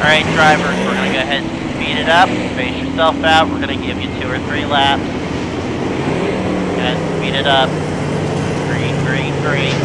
Alright, drivers, we're going to go ahead and speed it up. Space yourself out. We're going to give you 2 or 3 laps. And speed it up. Green, green, green.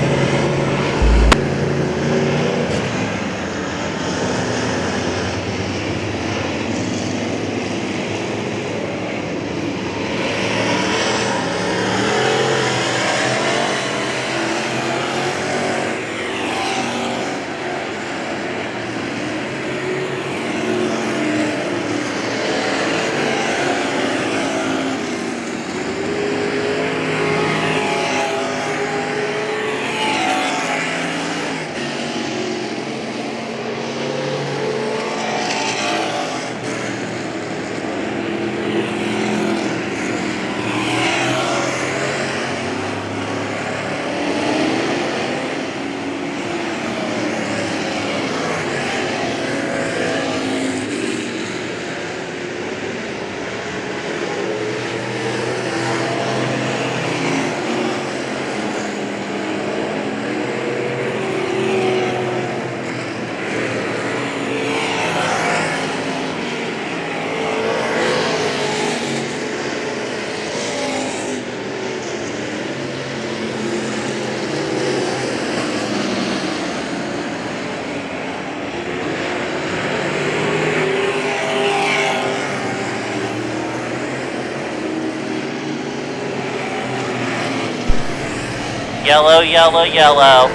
Yellow, yellow, yellow.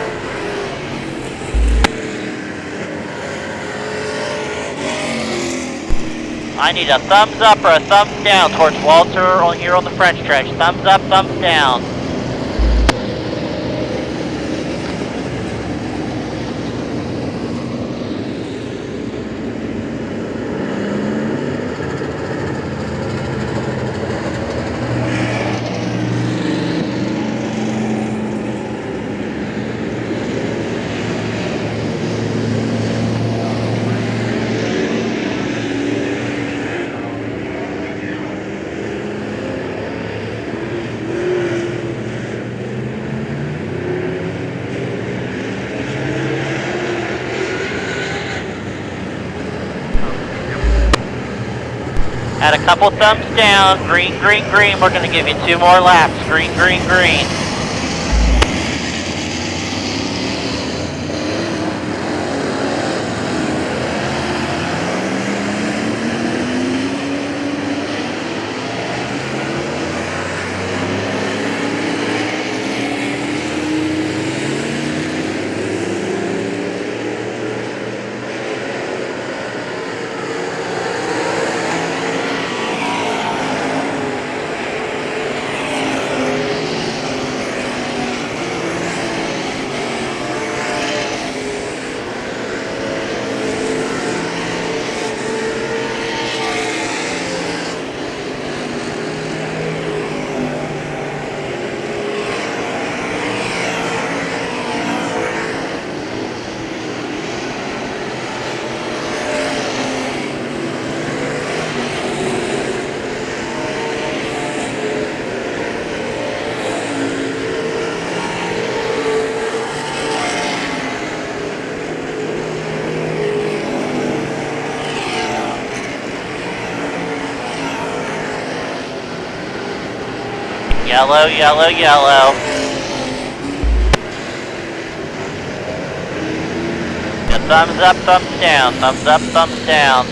I need a thumbs up or a thumbs down towards Walter on here on the French stretch. Thumbs up, thumbs down. Add a couple thumbs down. Green, green, green. We're going to give you 2 more laps. Green, green, green. Yellow, yellow, yellow. Yeah, thumbs up, thumbs down. Thumbs up, thumbs down.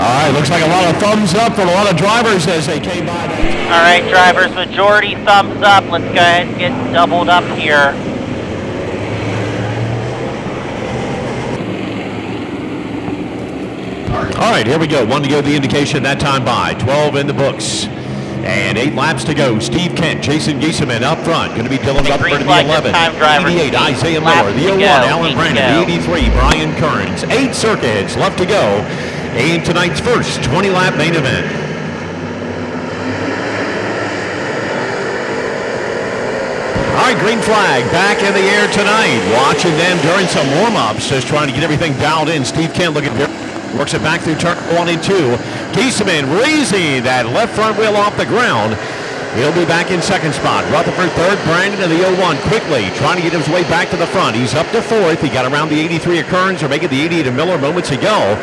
All right, looks like a lot of thumbs up from a lot of drivers as they came by. All right, drivers, majority thumbs up. Let's go ahead and get doubled up here. All right, here we go. One to go, the indication that time by. 12 in the books. And 8 laps to go. Steve Kent, Jason Giesemann up front. Going to be Dylan Rutherford in the 11. Driver, 88, Isaiah Miller. The 01, Alan Brandon. The 83, Brian Kearns. 8 circuits left to go in tonight's first 20-lap main event. All right, green flag back in the air tonight. Watching them during some warm-ups, just trying to get everything dialed in. Steve Kent looking good. Works it back through turn 1 and 2. Giesemann raising that left front wheel off the ground. He'll be back in second spot. Rutherford third. Brandon in the 01 quickly trying to get his way back to the front. He's up to fourth. He got around the 83 of Kearns or making the 88 of Miller moments ago.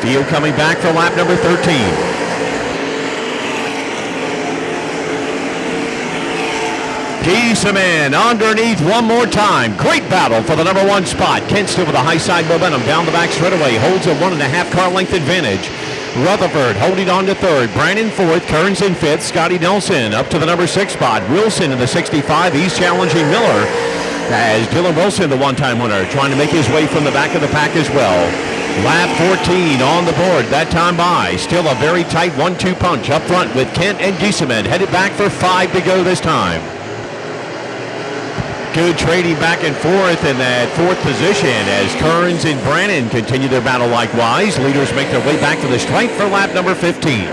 Field coming back for lap number 13. Giesemann underneath one more time. Great battle for the number 1 spot. Kent still with a high side momentum down the back straightaway. Holds a 1.5 car length advantage. Rutherford holding on to third. Brandon fourth. Kearns in fifth. Scotty Nelson up to the number 6 spot. Wilson in the 65. He's challenging Miller as Dylan Wilson, the one-time winner, trying to make his way from the back of the pack as well. Lap 14 on the board that time by. Still a very tight 1-2 punch up front with Kent and Giesemann headed back for 5 to go this time. Good trading back and forth in that 4th position as Kearns and Brandon continue their battle likewise. Leaders make their way back to the stripe for lap number 15.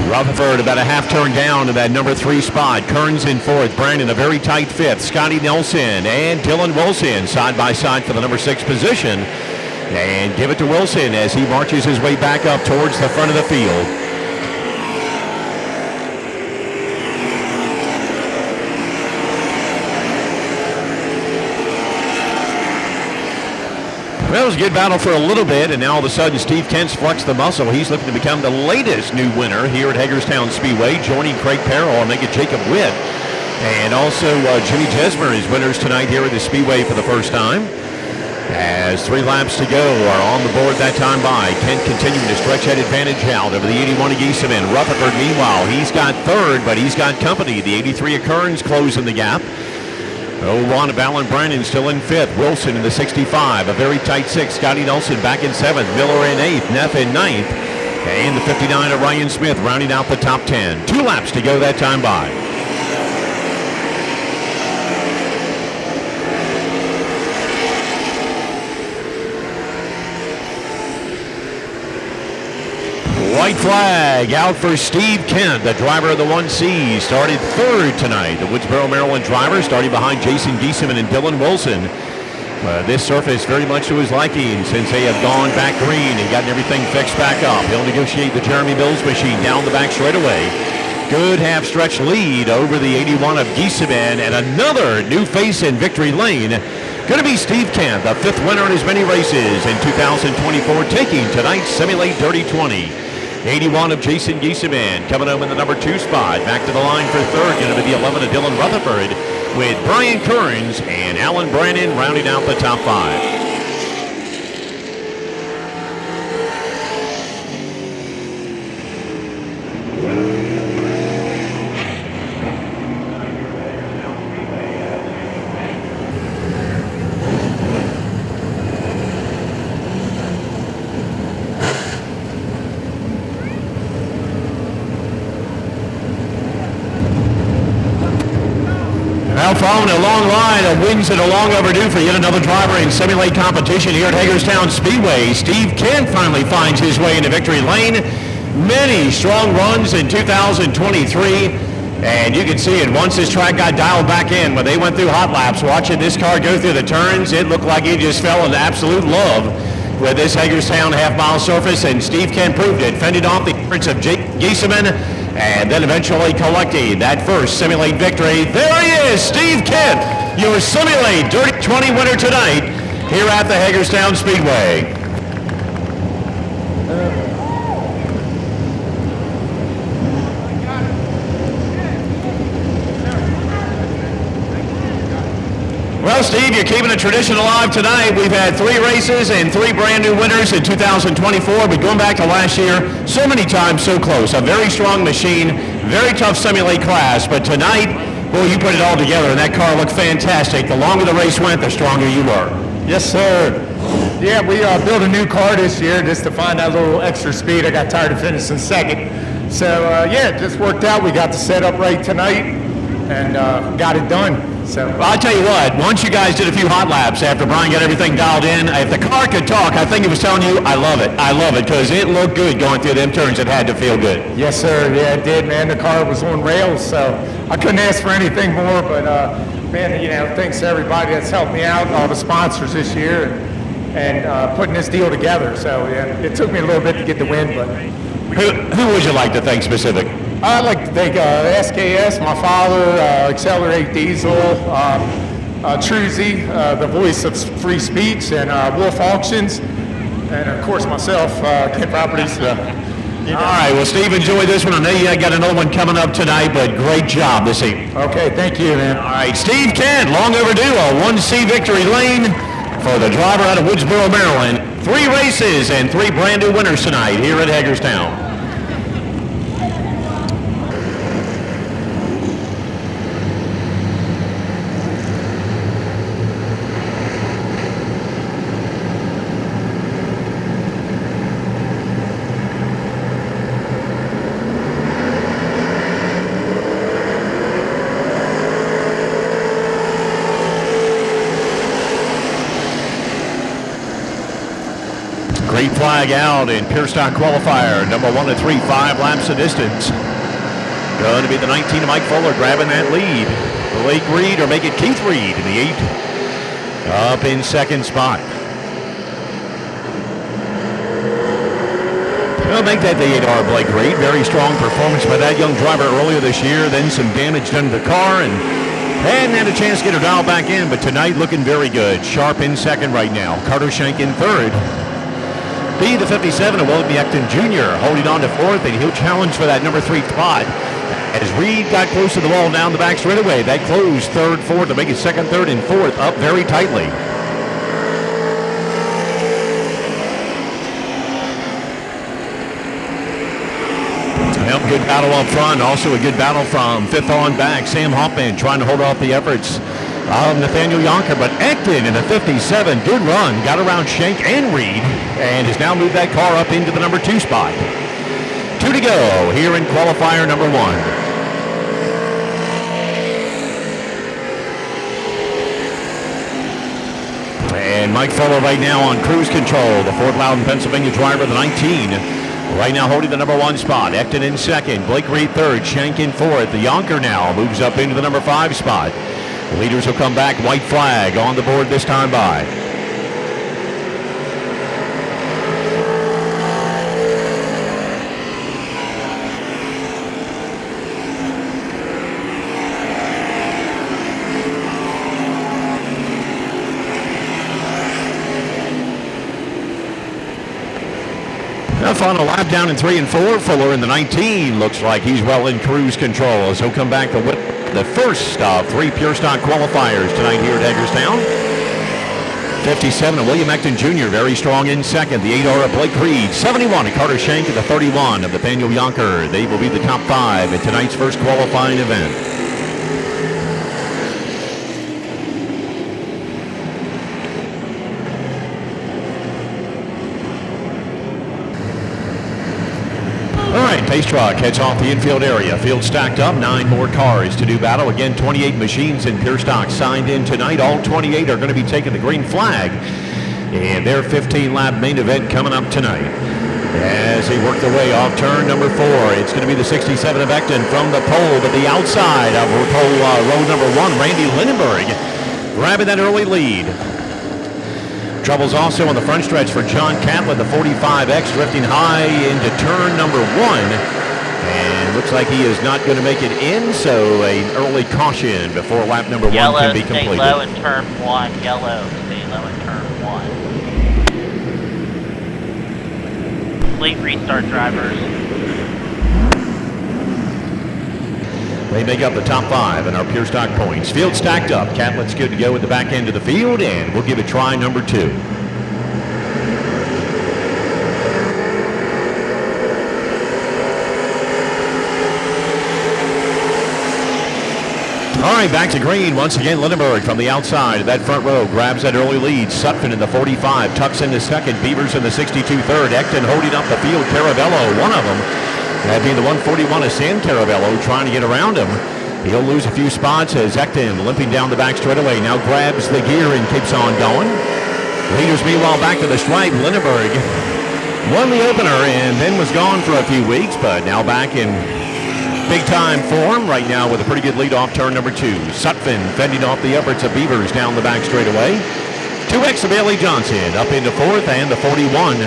Rutherford about a half turn down to that number 3 spot. Kearns in 4th. Brandon a very tight 5th. Scotty Nelson and Dylan Wilson side by side for the number 6 position. And give it to Wilson as he marches his way back up towards the front of the field. Well, it was a good battle for a little bit, and now all of a sudden Steve Kent's flexed the muscle. He's looking to become the latest new winner here at Hagerstown Speedway, joining Craig Perrell and make it Jacob Witt. And also Jimmy Jesmer is winners tonight here at the Speedway for the first time. As 3 laps to go are on the board that time by. Kent continuing to stretch that advantage out over the 81 of Giesemann. Rutherford, meanwhile, he's got third, but he's got company. The 83 of Kearns closing the gap. 01 of Alan Brandon still in 5th. Wilson in the 65. A very tight 6th. Scotty Nelson back in 7th. Miller in 8th. Neff in 9th. And the 59 of Ryan Smith rounding out the top 10. 2 laps to go that time by. White flag out for Steve Kent, the driver of the 1C. Started third tonight. The Woodsboro, Maryland driver starting behind Jason Giesemann and Dylan Wilson. This surface very much to his liking since they have gone back green and gotten everything fixed back up. He'll negotiate the Jeremy Mills machine down the back straightaway. Good half-stretch lead over the 81 of Giesemann, and another new face in victory lane. Going to be Steve Kent, the 5th winner in as many races in 2024, taking tonight's Simulate Dirty 20. 81 of Jason Giesemann coming home in the number 2 spot. Back to the line for third, going to be the 11 of Dylan Rutherford, with Brian Kearns and Alan Brandon rounding out the top 5. Now following a long line of wins that are long overdue for yet another driver in Simulate competition here at Hagerstown Speedway. Steve Kent finally finds his way into victory lane. Many strong runs in 2023. And you can see it once this track got dialed back in when they went through hot laps. Watching this car go through the turns, it looked like he just fell into absolute love with this Hagerstown half-mile surface, and Steve Kent proved it, fended off the efforts of Jake Giesemann, and then eventually collecting that first Simulate victory. There he is, Steve Kent, your Simulate Dirty 20 winner tonight here at the Hagerstown Speedway. Well, Steve, you're keeping a tradition alive tonight. We've had 3 races and 3 brand new winners in 2024, but going back to last year, so many times so close. A very strong machine, very tough simulate class, but tonight, boy, you put it all together, and that car looked fantastic. The longer the race went, the stronger you were. Yes, sir. Yeah, we built a new car this year just to find that little extra speed. I got tired of finishing second. So, yeah, it just worked out. We got the setup right tonight and got it done. So, Well, I'll tell you what, once you guys did a few hot laps after Brian got everything dialed in, if the car could talk, I think it was telling you, I love it, because it looked good going through them turns. It had to feel good. yes, sir. Yeah, it did, man. The car was on rails, so I couldn't ask for anything more. But, man, you know, thanks to everybody that's helped me out, all the sponsors this year, and putting this deal together. So, yeah, it took me a little bit to get the win, but Who would you like to thank specific? I'd like to thank SKS, my father, Accelerate Diesel, Truzy, the voice of free speech, and Wolf Auctions, and of course myself, Kent Properties. All right, well, Steve, enjoy this one. I know you got another one coming up tonight, but great job this evening. Okay, thank you, man. All right, Steve Kent, long overdue, a 1C victory lane for the driver out of Woodsboro, Maryland. 3 races and 3 brand new winners tonight here at Hagerstown. Great flag out in pure stock qualifier, number 1 to 3, 5 laps of distance. Going to be the 19 of Mike Fuller grabbing that lead. Blake Reed, or make it Keith Reed in the 8. Up in second spot. He'll make that the 8R Blake Reed. Very strong performance by that young driver earlier this year. Then some damage done to the car and hadn't had a chance to get her dialed back in, but tonight looking very good. Sharp in second right now. Carter Shank in third. B, the 57 of William Acton Jr. holding on to 4th, and he'll challenge for that number 3 spot. As Reed got close to the wall down the back straightaway, that closed 3rd, 4th to make it 2nd, 3rd, and 4th up very tightly. Well, good battle up front. Also a good battle from 5th on back. Sam Hoffman trying to hold off the efforts of Nathaniel Yonker, but Acton in the 57, good run, got around Shank and Reed, and has now moved that car up into the number 2 spot. 2 to go here in qualifier number 1. And Mike Fuller right now on cruise control, the Fort Loudon, Pennsylvania driver, the 19. Right now holding the number 1 spot. Acton in 2nd, Blake Reed 3rd, Shank in 4th. The Yonker now moves up into the number 5 spot. The leaders will come back. White flag on the board this time by. Now final lap down in 3 and 4. Fuller in the 19 looks like he's well in cruise control as he'll come back to win the first of 3 pure stock qualifiers tonight here at Hagerstown. 57 of William Acton Jr. very strong in 2nd. The 8R of Blake Reed. 71 of Carter Shank at the 31 of Nathaniel Yonker. They will be the top 5 at tonight's first qualifying event. Pace truck heads off the infield area. Field stacked up, 9 more cars to do battle. Again, 28 machines in pure stock signed in tonight. All 28 are going to be taking the green flag in their 15-lap main event coming up tonight. As they work their way off turn number 4, it's going to be the 67 of Acton from the pole, but the outside of row number 1, Randy Lindenberg, grabbing that early lead. Troubles also on the front stretch for John Catlin, the 45X, drifting high into turn number 1. And looks like he is not going to make it in, so an early caution before lap number 1 can be completed. Yellow, stay low in turn 1. Yellow, stay low in turn 1. Complete restart, drivers. They make up the top 5 in our pure stock points. Field stacked up. Catlett's good to go at the back end of the field, and we'll give it try number 2. All right, back to green. Once again, Lindenberg from the outside of that front row grabs that early lead. Sutphin in the 45, tucks into second. Beavers in the 62 third. Ecton holding up the field. Caravello, one of them. That being the 141 of Sam Caravello trying to get around him. He'll lose a few spots as Ecton limping down the back straightaway. Now grabs the gear and keeps on going. Leaders meanwhile back to the stripe. Lindenberg won the opener and then was gone for a few weeks, but now back in big-time form right now with a pretty good lead off turn number 2. Sutphin fending off the efforts of Beavers down the back straightaway. 2X of Bailey Johnson up into 4th, and the 41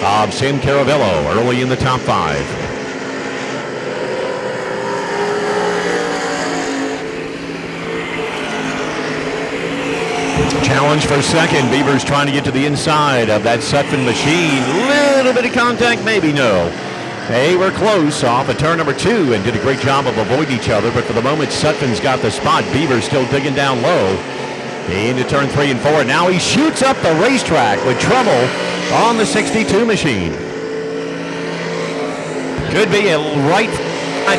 of Sam Caravello early in the top 5. Challenge for second. Beavers trying to get to the inside of that Sutphin machine. Little bit of contact, maybe no. They were close off of turn number 2 and did a great job of avoiding each other, but for the moment, Sutphin's got the spot. Beavers still digging down low. Into turn 3 and 4. Now he shoots up the racetrack with trouble on the 62 machine. Could be a right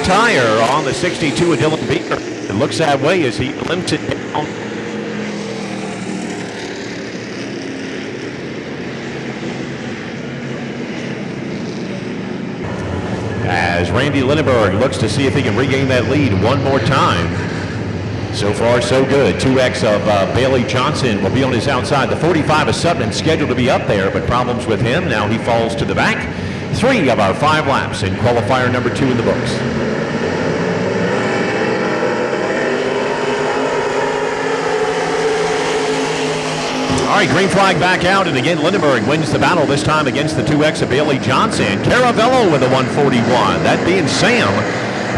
tire on the 62 of Dylan Beaver. It looks that way as he limps it down. As Randy Lindenberg looks to see if he can regain that lead one more time. So far, so good. 2X of Bailey Johnson will be on his outside. The 45 of Sutton scheduled to be up there, but problems with him. Now he falls to the back. 3 of our 5 laps in qualifier number 2 in the books. All right, green flag back out, and again, Lindenberg wins the battle, this time against the 2X of Bailey Johnson. Caravello with the 141. That being Sam.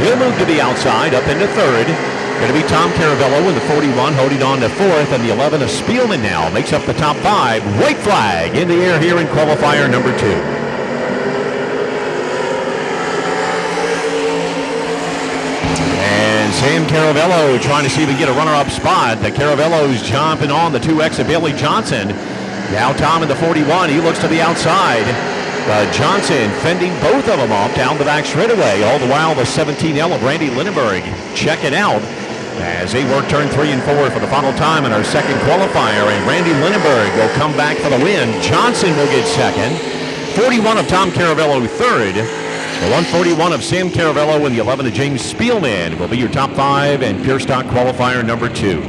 He'll move to the outside, up into 3rd. Going to be Tom Caravello in the 41, holding on to 4th, and the 11 of Spielman now makes up the top 5. White flag in the air here in qualifier number 2. Sam Caravello trying to see if he can get a runner-up spot. The Caravello's jumping on the 2X of Bailey Johnson. Now Tom in the 41, he looks to the outside. Johnson fending both of them off down the back straightaway. All the while the 17L of Randy Lindenberg. Check it out as they work turn 3 and 4 for the final time in our second qualifier. And Randy Lindenberg will come back for the win. Johnson will get second. 41 of Tom Caravello 3rd. The 141 of Sam Caravello and the 11 of James Spielman will be your top 5 and pure stock qualifier number 2.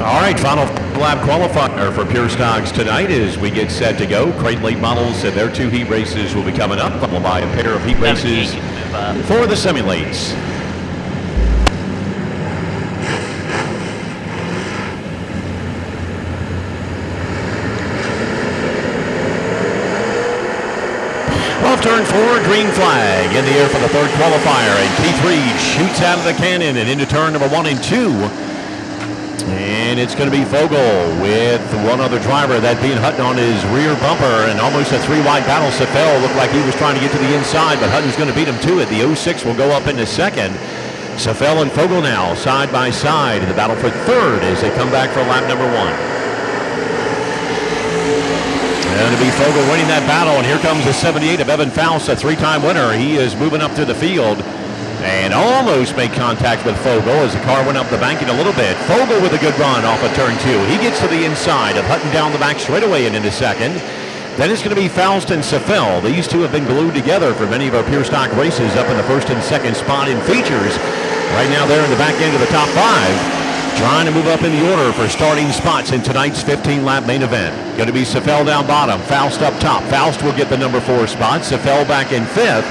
All right, final lap qualifier for pure stocks tonight as we get set to go. Crate late models and their 2 heat races will be coming up, followed by a pair of heat races for the semi-lates. Off turn 4, green flag in the air for the 3rd qualifier, and Keith Reed shoots out of the cannon and into turn number 1 and 2. And it's going to be Fogel with one other driver, that being Hutton on his rear bumper, and almost a 3-wide battle. Safel looked like he was trying to get to the inside, but Hutton's going to beat him to it. The 06 will go up into 2nd. Safel and Fogel now side by side in the battle for 3rd as they come back for lap number 1. Going to be Fogel winning that battle, and here comes the 78 of Evan Faust, a 3-time winner. He is moving up through the field and almost made contact with Fogel as the car went up the banking a little bit. Fogel with a good run off of turn 2. He gets to the inside of Hutton down the back straightaway and into 2nd. Then it's going to be Faust and Safel. These two have been glued together for many of our pure stock races, up in the 1st and 2nd spot in features. Right now they're in the back end of the top 5. Trying to move up in the order for starting spots in tonight's 15-lap main event. Going to be Safel down bottom, Faust up top. Faust will get the number 4 spot. Safel back in 5th.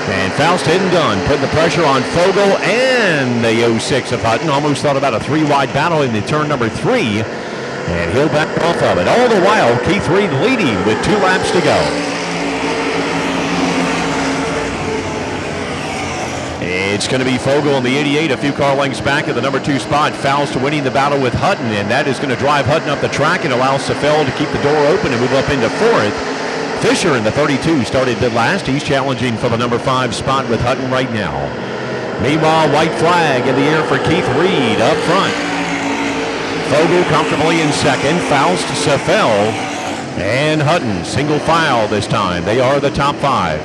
And Faust hit and done, putting the pressure on Fogel and the 06 of Hutton. Almost thought about a 3-wide battle in the turn number 3. And he'll back off of it. All the while, Keith Reed leading with 2 laps to go. It's going to be Fogel in the 88, a few car lengths back at the number 2 spot. Faust winning the battle with Hutton, and that is going to drive Hutton up the track and allow Safel to keep the door open and move up into 4th. Fisher in the 32 started dead last. He's challenging for the number 5 spot with Hutton right now. Meanwhile, white flag in the air for Keith Reed up front. Fogel comfortably in second. Faust, Seffel, and Hutton. Single file this time. They are the top 5.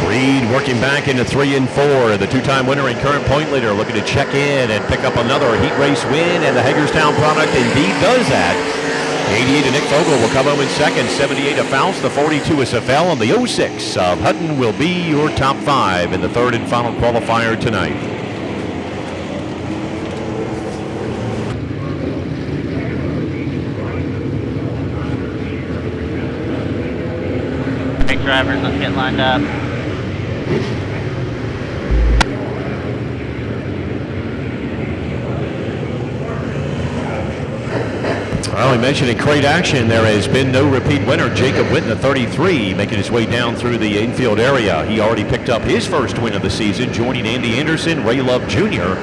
Reed working back into 3 and 4. The 2-time winner and current point leader looking to check in and pick up another heat race win, and the Hagerstown product indeed does that. 88 of Nick Fogel will come home in second. 78 of Faust, the 42 of Seffel, and the 06 of Hutton will be your top 5 in the 3rd and final qualifier tonight. Big drivers, let's get lined up. Well, we mentioned in crate action there has been no repeat winner. Jacob Witten, the 33, making his way down through the infield area. He already picked up his first win of the season, joining Andy Anderson, Ray Love Jr.,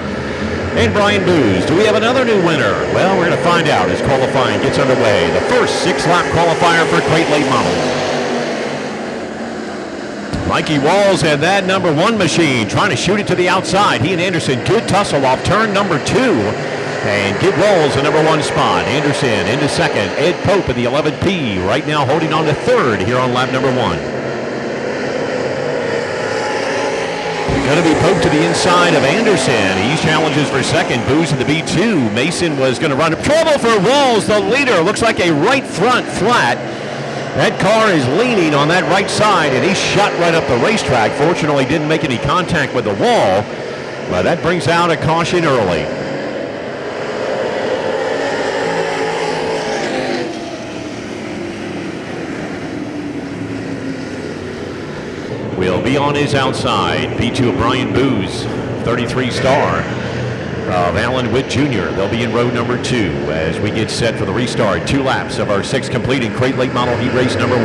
and Brian Booz. Do we have another new winner? Well, we're going to find out as qualifying gets underway. The first 6-lap qualifier for crate late models. Mikey Walls and that number 1 machine trying to shoot it to the outside. He and Anderson, good tussle off turn number 2. And give Walls the number 1 spot. Anderson into second. Ed Pope in the 11P right now holding on to 3rd here on lap number 1. Going to be Pope to the inside of Anderson. He challenges for second. Booz in the B2. Mason was going to run trouble for Walls. The leader looks like a right front flat. That car is leaning on that right side, and he shot right up the racetrack. Fortunately, didn't make any contact with the wall, but that brings out a caution early. Will be on his outside. P2 of Brian Booz, 33 star of Alan Witt Jr. They'll be in row number 2 as we get set for the restart. 2 laps of our 6th completing crate late model heat race number 1.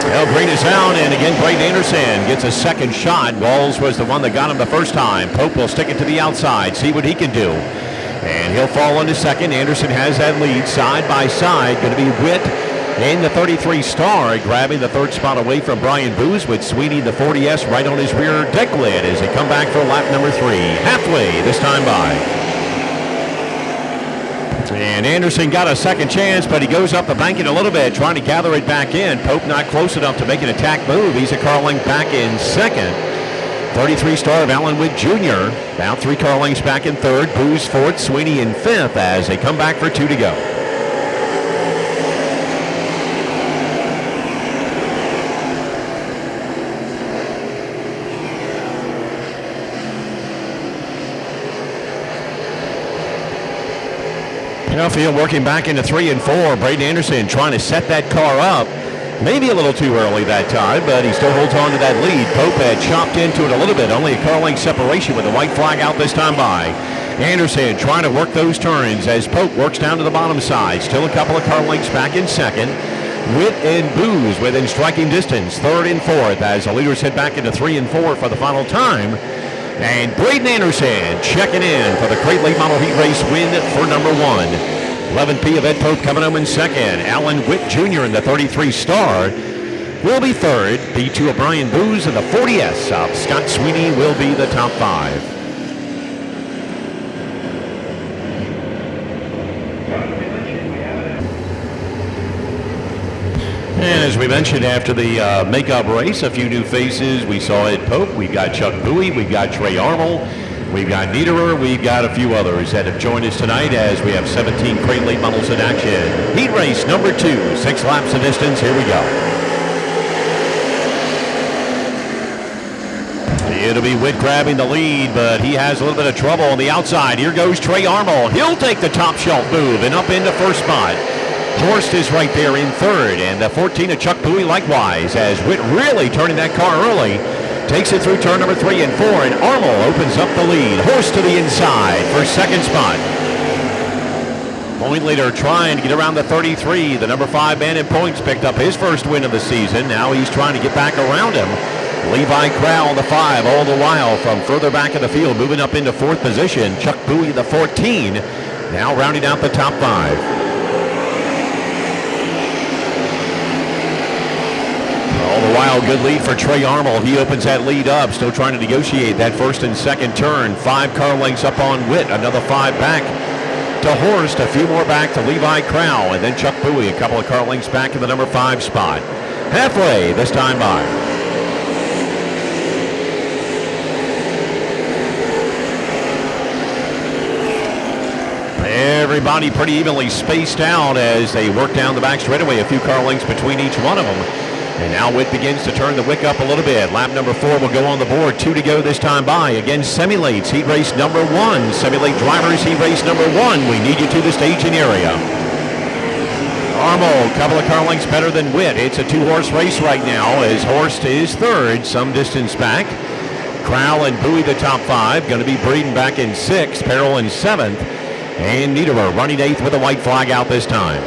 Well, green is out, and again, Braden Anderson gets a second shot. Walls was the one that got him the first time. Pope will stick it to the outside, see what he can do. And he'll fall into second. Anderson has that lead side by side. Going to be Witt in the 33 star, grabbing the 3rd spot away from Brian Booz, with Sweeney the 40S right on his rear deck lid as they come back for lap number 3. Halfway this time by. And Anderson got a second chance, but he goes up the banking a little bit, trying to gather it back in. Pope not close enough to make an attack move. He's a car length back in second. 33 star of Alan Witt Jr. About 3 car lengths back in 3rd. Booz 4th, Sweeney in 5th as they come back for 2 to go. Field working back into 3 and 4. Braden Anderson trying to set that car up. Maybe a little too early that time, but he still holds on to that lead. Pope had chopped into it a little bit. Only a car length separation with the white flag out this time by. Anderson trying to work those turns as Pope works down to the bottom side. Still a couple of car lengths back in second. Witt and Booz within striking distance. 3rd and 4th as the leaders head back into 3 and 4 for the final time. And Braden Anderson checking in for the crate late model heat race win for number 1. 11P of Ed Pope coming home in second. Alan Witt Jr. in the 33 star will be 3rd. P2 of Brian Booz and the 40S of Scott Sweeney will be the top 5. And as we mentioned after the makeup race, a few new faces. We saw Ed Pope, we've got Chuck Bowie, we've got Trey Arnold, we've got Niederer, we've got a few others that have joined us tonight as we have 17 crate late models in action. Heat race number 2, 6 laps of distance, here we go. It'll be Witt grabbing the lead, but he has a little bit of trouble on the outside. Here goes Trey Arnold. He'll take the top shelf move and up into 1st spot. Horst is right there in 3rd, and the 14 of Chuck Bowie likewise, as Witt really turning that car early. Takes it through turn number 3 and 4, and Arnold opens up the lead. Horst to the inside for 2nd spot. Point leader trying to get around the 33. The number 5 man in points picked up his first win of the season. Now he's trying to get back around him. Levi Crowell, the 5, all the while from further back in the field, moving up into 4th position. Chuck Bowie, the 14, now rounding out the top 5. All the while, good lead for Trey Armel. He opens that lead up, still trying to negotiate that first and second turn. 5 car lengths up on Witt, another 5 back to Horst, a few more back to Levi Crowell, and then Chuck Bowie, a couple of car lengths back in the number 5 spot. Halfway this time by. Everybody pretty evenly spaced out as they work down the back straightaway, a few car lengths between each one of them. And now Witt begins to turn the wick up a little bit. Lap number 4 will go on the board. 2 to go this time by. Again, semi-lates, heat race number 1. Semi-late drivers, heat race number 1. We need you to the staging area. Armel, couple of car lengths better than Witt. It's a 2-horse race right now as Horst is 3rd, some distance back. Crowell and Bowie the top 5. Going to be Breeden back in 6th, Peril in 7th. And Niederer running 8th with a white flag out this time.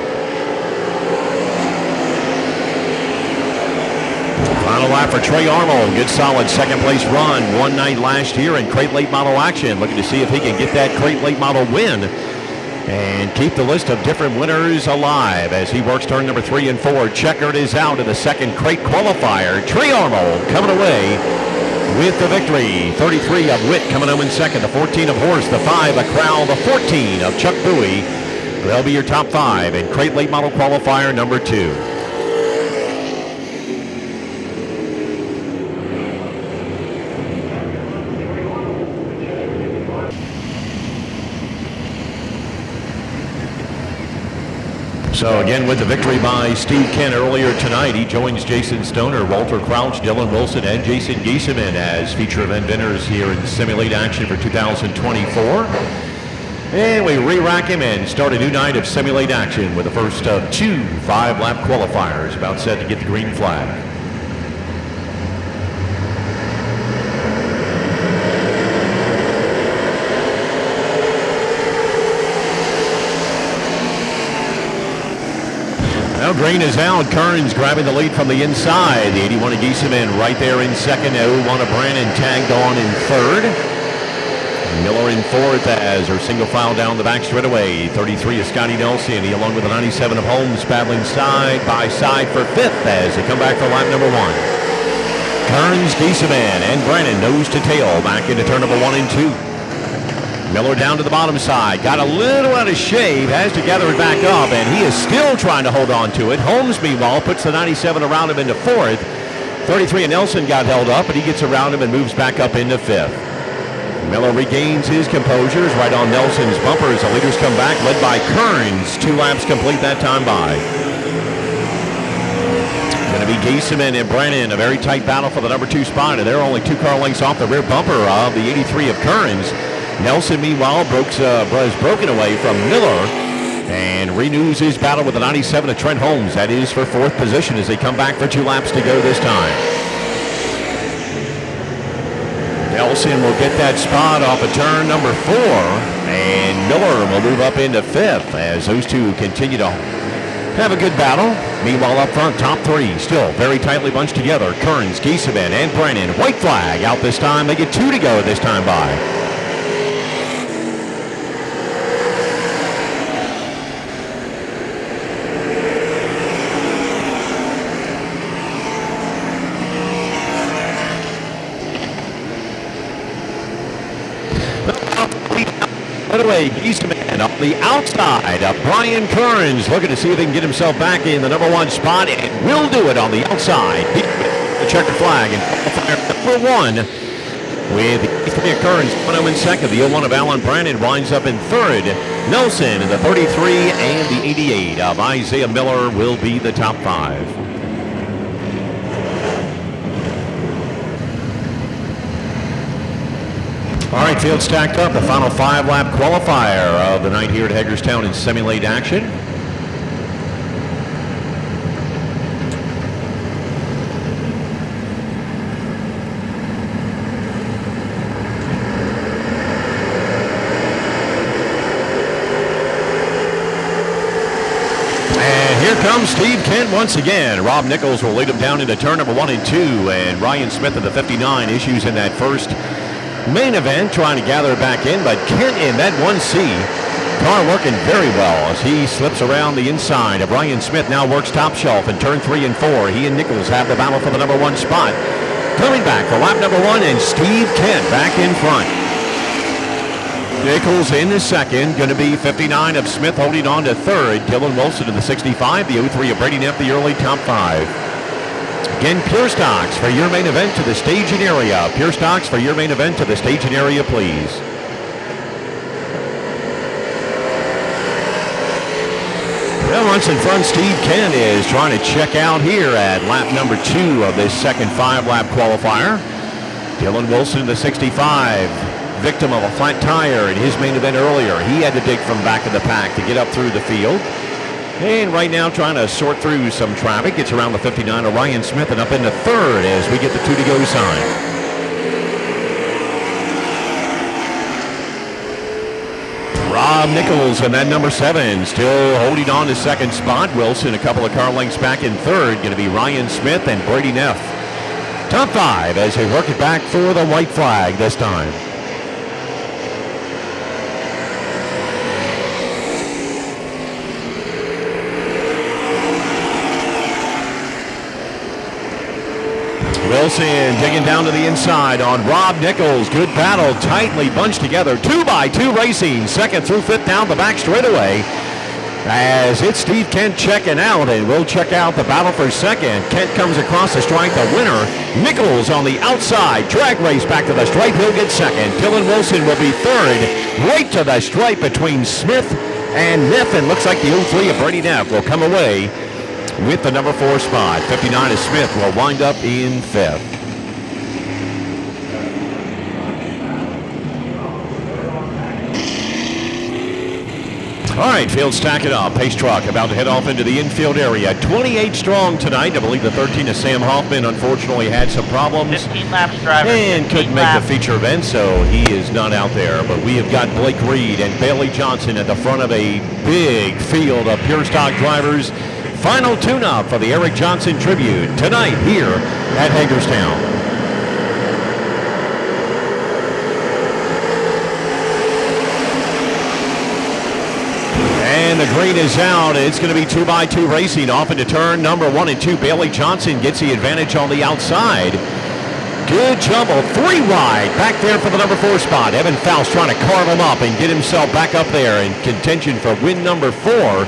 Final lap for Trey Armel. Good solid second place run. One night last year in crate late model action. Looking to see if he can get that crate late model win and keep the list of different winners alive as he works turn number 3 and 4. Checkered is out in the second crate qualifier. Trey Armel coming away with the victory. 33 of Witt coming home in second. The 14 of Horst. The 5 of Crowell. The 14 of Chuck Bowie. They'll be your top 5 in crate late model qualifier number 2. So again, with the victory by Steve Kent earlier tonight, he joins Jason Stoner, Walter Crouch, Dylan Wilson, and Jason Giesemann as feature event winners here in Simulate Action for 2024. And we re-rack him and start a new night of Simulate Action with the first of 2 5-lap qualifiers about set to get the green flag. Now green is out. Kearns grabbing the lead from the inside. The 81 of Giesemann right there in second. 01 of Brannon tagged on in third. Miller in fourth as her single file down the back straightaway. 33 of Scotty Nelson. He along with the 97 of Holmes battling side by side for fifth as they come back for lap number 1. Kearns, Giesemann, and Brannon nose to tail back into turn number 1 and 2. Miller down to the bottom side, got a little out of shape, has to gather it back up, and he is still trying to hold on to it. Holmes, meanwhile, puts the 97 around him into fourth. 33 and Nelson got held up, but he gets around him and moves back up into fifth. Miller regains his composure, is right on Nelson's bumper as the leaders come back, led by Kearns. 2 laps complete that time by. Going to be Giesemann and Brannon, a very tight battle for the number 2 spot, and they're only 2 car lengths off the rear bumper of the 83 of Kearns. Nelson, meanwhile, was broken away from Miller and renews his battle with the 97 of Trent Holmes. That is for 4th position as they come back for 2 laps to go this time. Nelson will get that spot off of turn number 4, and Miller will move up into 5th as those two continue to have a good battle. Meanwhile, up front, top 3 still very tightly bunched together. Kearns, Giesemann, and Brannon. White flag out this time. They get 2 to go this time by. Away, Giesemann on the outside of Brian Kearns, looking to see if he can get himself back in the number 1 spot, and will do it on the outside. The checkered flag and number 1 with the 83 of Kearns coming home in second. The 01 of Alan Brannon winds up in third. Nelson and the 33 and the 88 of Isaiah Miller will be the top 5. All right, field stacked up. The final 5-lap qualifier of the night here at Hagerstown in Simulate Action. And here comes Steve Kent once again. Rob Nichols will lead him down into turn number 1 and 2, and Ryan Smith in the 59 issues in that first main event, trying to gather back in, but Kent in that 1C. Car working very well as he slips around the inside of Ryan Smith. Now works top shelf in turn 3 and 4. He and Nichols have the battle for the number 1 spot. Coming back for lap number 1, and Steve Kent back in front. Nichols in the second, going to be 59 of Smith holding on to third. Dylan Wilson in the 65, the 03 of Brady Neff, the early top 5. Again, Pure Stocks for your main event to the staging area. Pure Stocks for your main event to the staging area, please. Well, once in front, Steve Kent is trying to check out here at lap number 2 of this second 5-lap qualifier. Dylan Wilson in the 65. Victim of a flat tire in his main event earlier. He had to dig from back of the pack to get up through the field. And right now trying to sort through some traffic. Gets around the 59 of Ryan Smith and up into third as we get the 2 to go sign. Rob Nichols in that number 7, still holding on to second spot. Wilson a couple of car lengths back in third. Going to be Ryan Smith and Brady Neff. Top 5 as they work it back for the white flag this time. Wilson digging down to the inside on Rob Nichols. Good battle, tightly bunched together. 2x2 racing, second through fifth down the back straightaway. As it's Steve Kent checking out, and we'll check out the battle for second. Kent comes across the stripe, the winner. Nichols on the outside, drag race back to the stripe. He'll get second. Dylan Wilson will be third, right to the stripe between Smith and Neff. And looks like the 03 of Brady Neff will come away with the number 4 spot. 59 of Smith will wind up in 5th. All right, field stack it up. Pace truck about to head off into the infield area. 28 strong tonight. I believe the 13 of Sam Hoffman unfortunately had some problems. 15 laps driver. And couldn't make the feature event, so he is not out there. But we have got Blake Reed and Bailey Johnson at the front of a big field of pure stock drivers. Final tune-up for the Eric Johnson tribute tonight here at Hagerstown. And the green is out. It's going to be 2x2 racing off into turn number 1 and 2. Bailey Johnson gets the advantage on the outside. Good jumble, 3 wide back there for the number 4 spot. Evan Faust trying to carve him up and get himself back up there in contention for win number 4.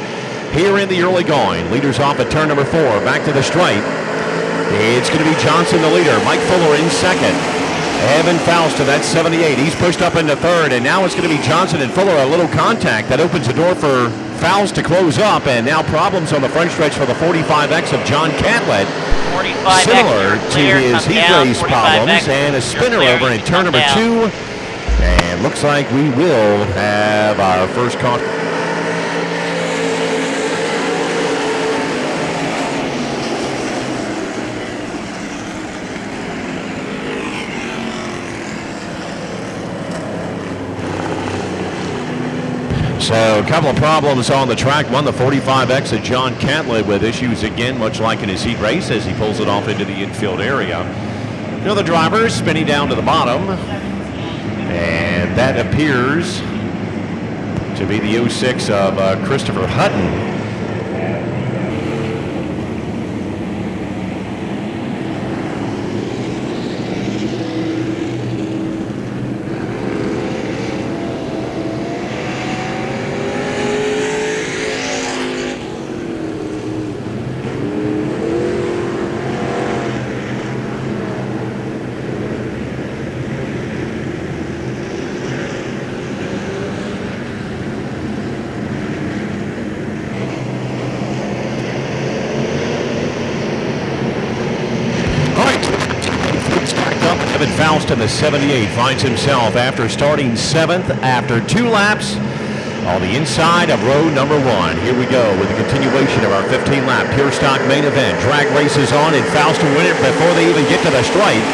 Here in the early going. Leaders off at turn number 4. Back to the stripe. It's going to be Johnson the leader. Mike Fuller in second. Evan Faust to that 78. He's pushed up into third. And now it's going to be Johnson and Fuller. A little contact. That opens the door for Faust to close up. And now problems on the front stretch for the 45X of John Catlett. 45X, similar to his heat race problems. And a spinner over in turn number 2. And looks like we will have our first caution. So a couple of problems on the track. One, the 45X of John Catlett with issues again, much like in his heat race as he pulls it off into the infield area. The other drivers spinning down to the bottom. And that appears to be the 06 of Christopher Hutton. Faust in the 78 finds himself after starting 7th after 2 laps on the inside of row number 1. Here we go with the continuation of our 15-lap pure stock main event. Drag races on and Faust to win it before they even get to the stripe.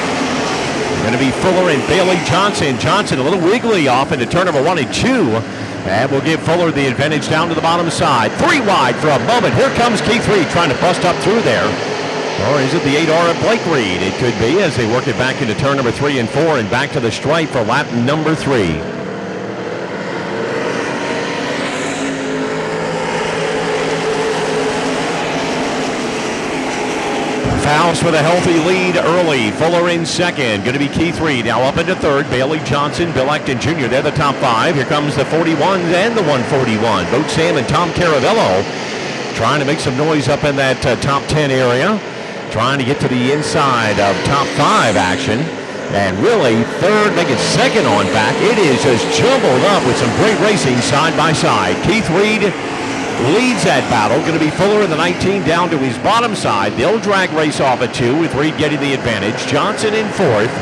Going to be Fuller and Bailey Johnson. Johnson a little wiggly off into turn number 1 and 2 And we'll give Fuller the advantage down to the bottom side. 3 wide for a moment. Here comes Keith Reed trying to bust up through there. Or is it the 8R of Blake Reed? It could be as they work it back into turn number 3 and 4 and back to the stripe for lap number 3. Faust with a healthy lead early. Fuller in second. Going to be Keith Reed. Now up into third. Bailey Johnson, Bill Acton Jr. They're the top 5. Here comes the 41 and the 141. Both Sam and Tom Caravello trying to make some noise up in that top 10 area. Trying to get to the inside of top 5 action. And really third, make it second on back. It is just jumbled up with some great racing side by side. Keith Reed leads that battle. Going to be Fuller in the 19 down to his bottom side. They'll drag race off at 2 with Reed getting the advantage. Johnson in 4th.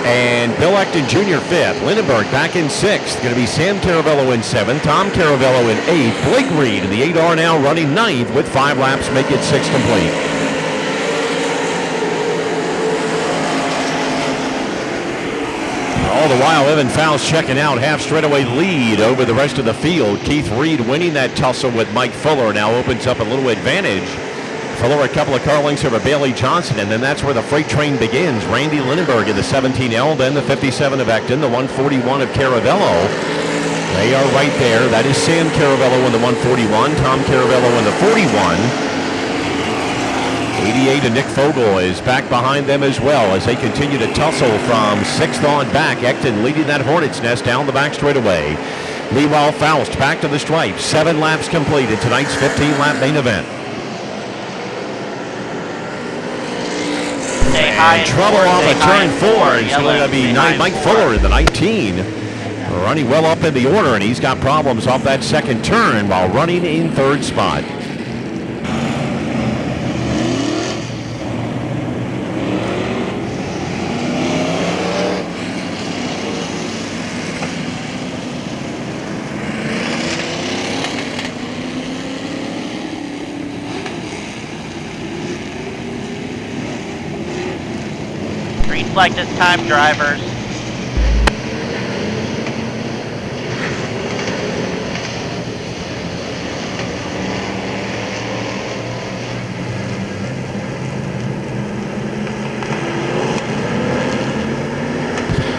And Bill Acton Jr. 5th. Lindenberg back in 6th. Going to be Sam Caravello in 7th. Tom Caravello in 8th. Blake Reed in the 8R now running 9th with 5 laps. Make it 6 complete. All the while, Evan Faust checking out half straightaway lead over the rest of the field. Keith Reed winning that tussle with Mike Fuller now opens up a little advantage. Fuller a couple of car lengths over Bailey Johnson, and then that's where the freight train begins. Randy Lindenberg in the 17L, then the 57 of Acton, the 141 of Caravello. They are right there. That is Sam Caravello in the 141, Tom Caravello in the 41. 88 and Nick Fogel is back behind them as well as they continue to tussle from 6th on back. Acton leading that Hornet's Nest down the back straightaway. Meanwhile, Faust back to the stripe. 7 laps complete in tonight's 15-lap main event. And trouble off of turn 4 is going to be Mike Fuller in the 19. Running well up in the order, and he's got problems off that second turn while running in 3rd spot. Like this time, drivers.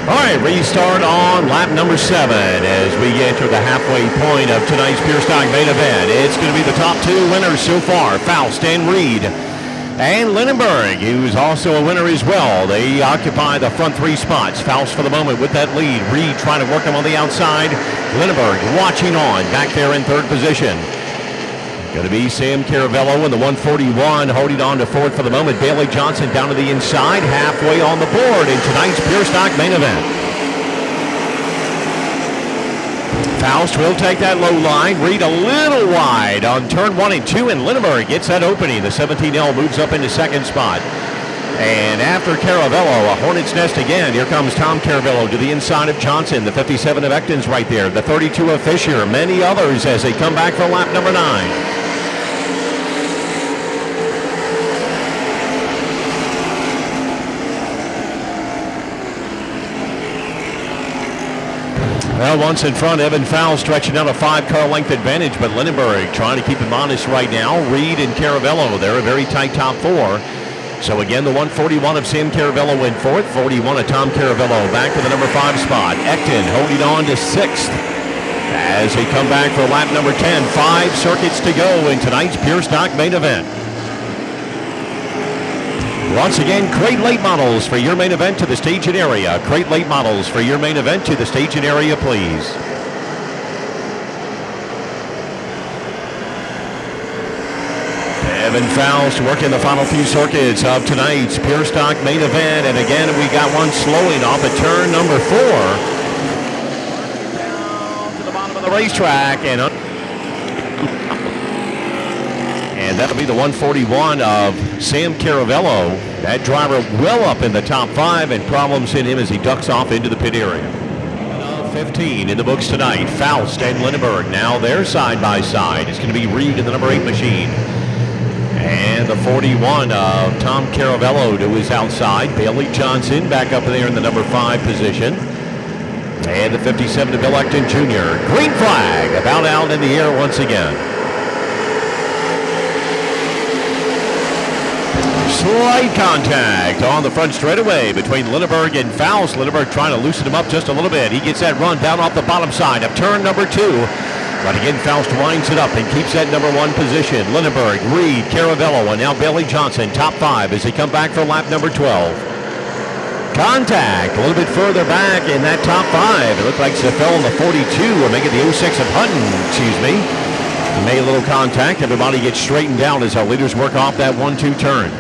All right, restart on lap number 7 as we enter the halfway point of tonight's Pure Stock main event. It's going to be the top 2 winners so far, Faust and Reed. And Lindenberg, who's also a winner as well. They occupy the front 3 spots. Faust for the moment with that lead. Reed trying to work him on the outside. Lindenberg watching on back there in 3rd position. Going to be Sam Caravello in the 141 holding on to 4th for the moment. Bailey Johnson down to the inside, halfway on the board in tonight's Pure Stock main event. Faust will take that low line. Reed a little wide on turn 1 and 2, and Lindenberg gets that opening. The 17L moves up into 2nd spot. And after Caravello, a Hornet's Nest again. Here comes Tom Caravello to the inside of Johnson. The 57 of Acton's right there. The 32 of Fisher. Many others as they come back for lap number 9. Well, once in front, Evan Faust stretching out a 5-car length advantage, but Lindenberg trying to keep him honest right now. Reed and Caravello, they're a very tight top 4. So again, the 141 of Sam Caravello in 4th, 41 of Tom Caravello back to the number 5 spot. Acton holding on to 6th as they come back for lap number 10. 5 circuits to go in tonight's Pure Stock main event. Once again, Crate Late Models for your main event to the stage and area. Crate Late Models for your main event to the stage and area, please. Evan Faust working the final few circuits of tonight's Pure Stock main event. And again, we got one slowing off at turn number 4. Down to the bottom of the racetrack. And that'll be the 141 of Sam Caravello. That driver well up in the top 5, and problems in him as he ducks off into the pit area. 15 in the books tonight. Faust and Lindenberg now they're side by side. It's going to be Reed in the number 8 machine. And the 41 of Tom Caravello to his outside. Bailey Johnson back up there in the number 5 position. And the 57 to Bill Ecton Jr. Green flag about out in the air once again. Slight contact on the front straightaway between Lindenberg and Faust. Lindenberg trying to loosen him up just a little bit. He gets that run down off the bottom side of turn number 2. But again, Faust winds it up and keeps that number 1 position. Lindenberg, Reed, Caravello, and now Bailey Johnson, top 5 as they come back for lap number 12. Contact a little bit further back in that top 5. It looked like Zafel in the 42 will make it the 06 of Hutton, Made a little contact. Everybody gets straightened out as our leaders work off that 1-2 turn.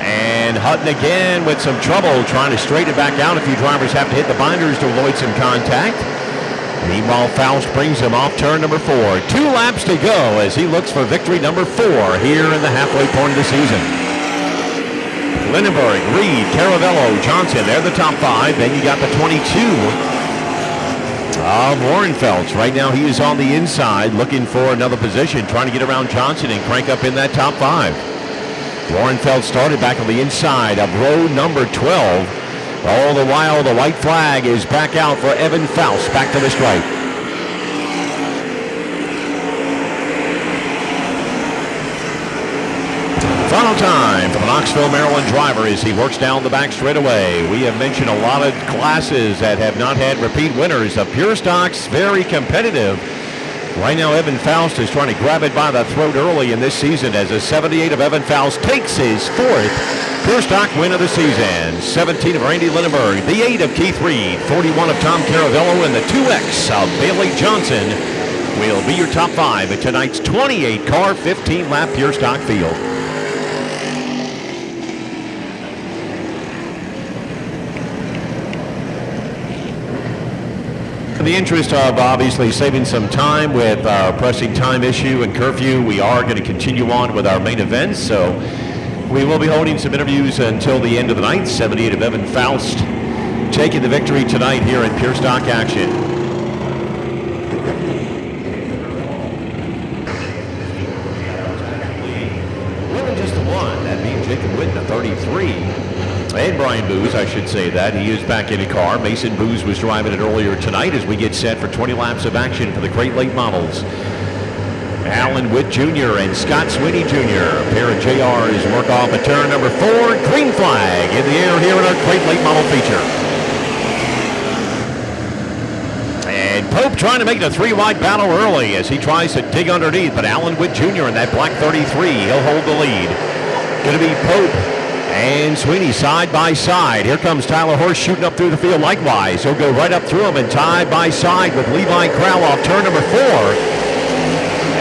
And Hutton again with some trouble trying to straighten it back out. A few drivers have to hit the binders to avoid some contact. Meanwhile, Faust brings him off turn number 4. 2 laps to go as he looks for victory number 4 here in the halfway point of the season. Lindenberg, Reed, Caravello, Johnson, they're the top 5. Then you got the 22 of Warrenfeldt. Right now he is on the inside looking for another position, trying to get around Johnson and crank up in that top 5. Warrenfeldt started back on the inside of row number 12. All the while the white flag is back out for Evan Faust, back to the stripe. Final time for the Knoxville, Maryland driver as he works down the back straightaway. We have mentioned a lot of classes that have not had repeat winners. The pure stocks, very competitive. Right now, Evan Faust is trying to grab it by the throat early in this season as a 78 of Evan Faust takes his 4th pure stock win of the season. 17 of Randy Lindenberg, the 8 of Keith Reed, 41 of Tom Caravello, and the 2X of Bailey Johnson will be your top 5 at tonight's 28-car, 15-lap pure stock field. In the interest of obviously saving some time with our pressing time issue and curfew, we are going to continue on with our main events. So we will be holding some interviews until the end of the night. 78 of Evan Faust taking the victory tonight here in pure stock action. Really just the one, that being Jacob Witten, a 33. And Brian Booz, I should say that. He is back in the car. Mason Booz was driving it earlier tonight as we get set for 20 laps of action for the Great Lake Models. Alan Witt Jr. and Scott Sweeney Jr. A pair of JRs work off at turn number 4. Green flag in the air here in our Great Lake Model feature. And Pope trying to make it a 3-wide battle early as he tries to dig underneath, but Alan Witt Jr. in that black 33, he'll hold the lead. Going to be Pope and Sweeney side by side. Here comes Tyler Horst shooting up through the field likewise. He'll go right up through him and tie by side with Levi Crowell off turn number 4.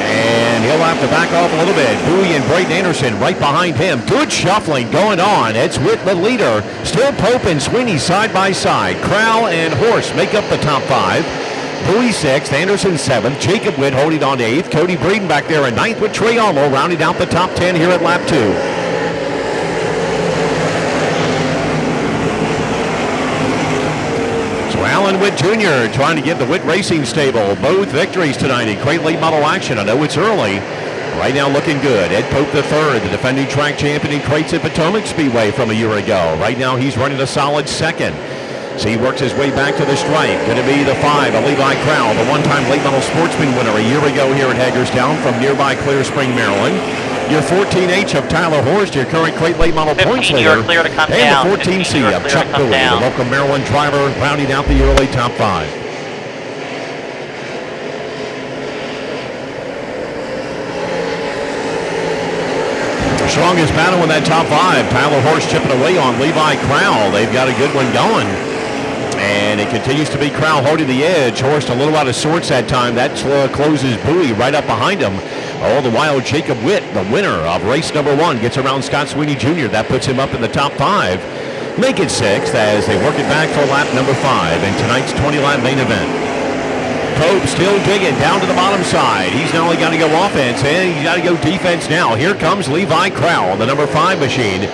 And he'll have to back off a little bit. Bowie and Braden Anderson right behind him. Good shuffling going on. It's with the leader. Still Pope and Sweeney side by side. Crowell and Horst make up the top 5. Bowie 6th, Anderson 7th, Jacob Witt holding on to 8th. Cody Breeden back there in 9th with Trey Armo rounding out the top 10 here at lap 2. Alan Witt Jr. trying to give the Witt Racing Stable both victories tonight in Great Lake Model action. I know it's early. Right now looking good. Ed Pope III, the defending track champion in crates at Potomac Speedway from a year ago. Right now he's running a solid 2nd. So he works his way back to the stripe. Going to be the 5 of Levi Crowell, the one-time late model sportsman winner a year ago here at Hagerstown from nearby Clear Spring, Maryland. Your 14H of Tyler Horst, your current Crate Late Model points leader. And the 14C of Chuck Bowie, the local Maryland driver, rounding out the early top 5. The strongest battle in that top 5. Tyler Horst chipping away on Levi Crowell. They've got a good one going. And it continues to be Crowell holding the edge. Horst a little out of sorts that time. That closes Bowie right up behind him. All the while, Jacob Witt, the winner of race number 1, gets around Scott Sweeney Jr. That puts him up in the top 5. Make it 6th as they work it back for lap number 5 in tonight's 20-lap main event. Pope still digging down to the bottom side. He's not only got to go offense, and he's got to go defense now. Here comes Levi Crowell, the number 5 machine.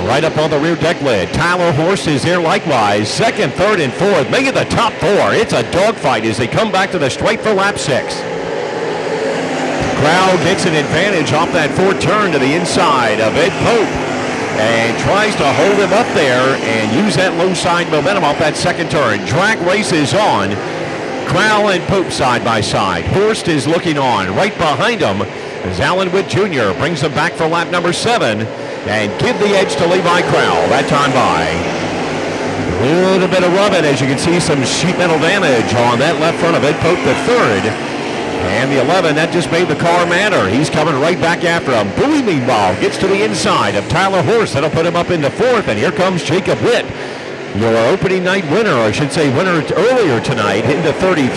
Right up on the rear deck lid. Tyler Horst is there likewise. 2nd, 3rd, and 4th. Make it the top 4. It's a dogfight as they come back to the stripe for lap 6. Crowell gets an advantage off that 4th turn to the inside of Ed Pope. and tries to hold him up there and use that low side momentum off that second turn. Drag race is on. Crowell and Pope side by side. Horst is looking on. Right behind him is Alan Witt Jr. Brings him back for lap number 7 and give the edge to Levi Crowell. That time by. A little bit of rubbing, as you can see, some sheet metal damage on that left front of Ed Pope, the third. And the 11, that just made the car matter. He's coming right back after him. Bowie, meanwhile, gets to the inside of Tyler Horst. That'll put him up into 4th, and here comes Jacob Witt, your opening night winner, or I should say winner earlier tonight, into 33.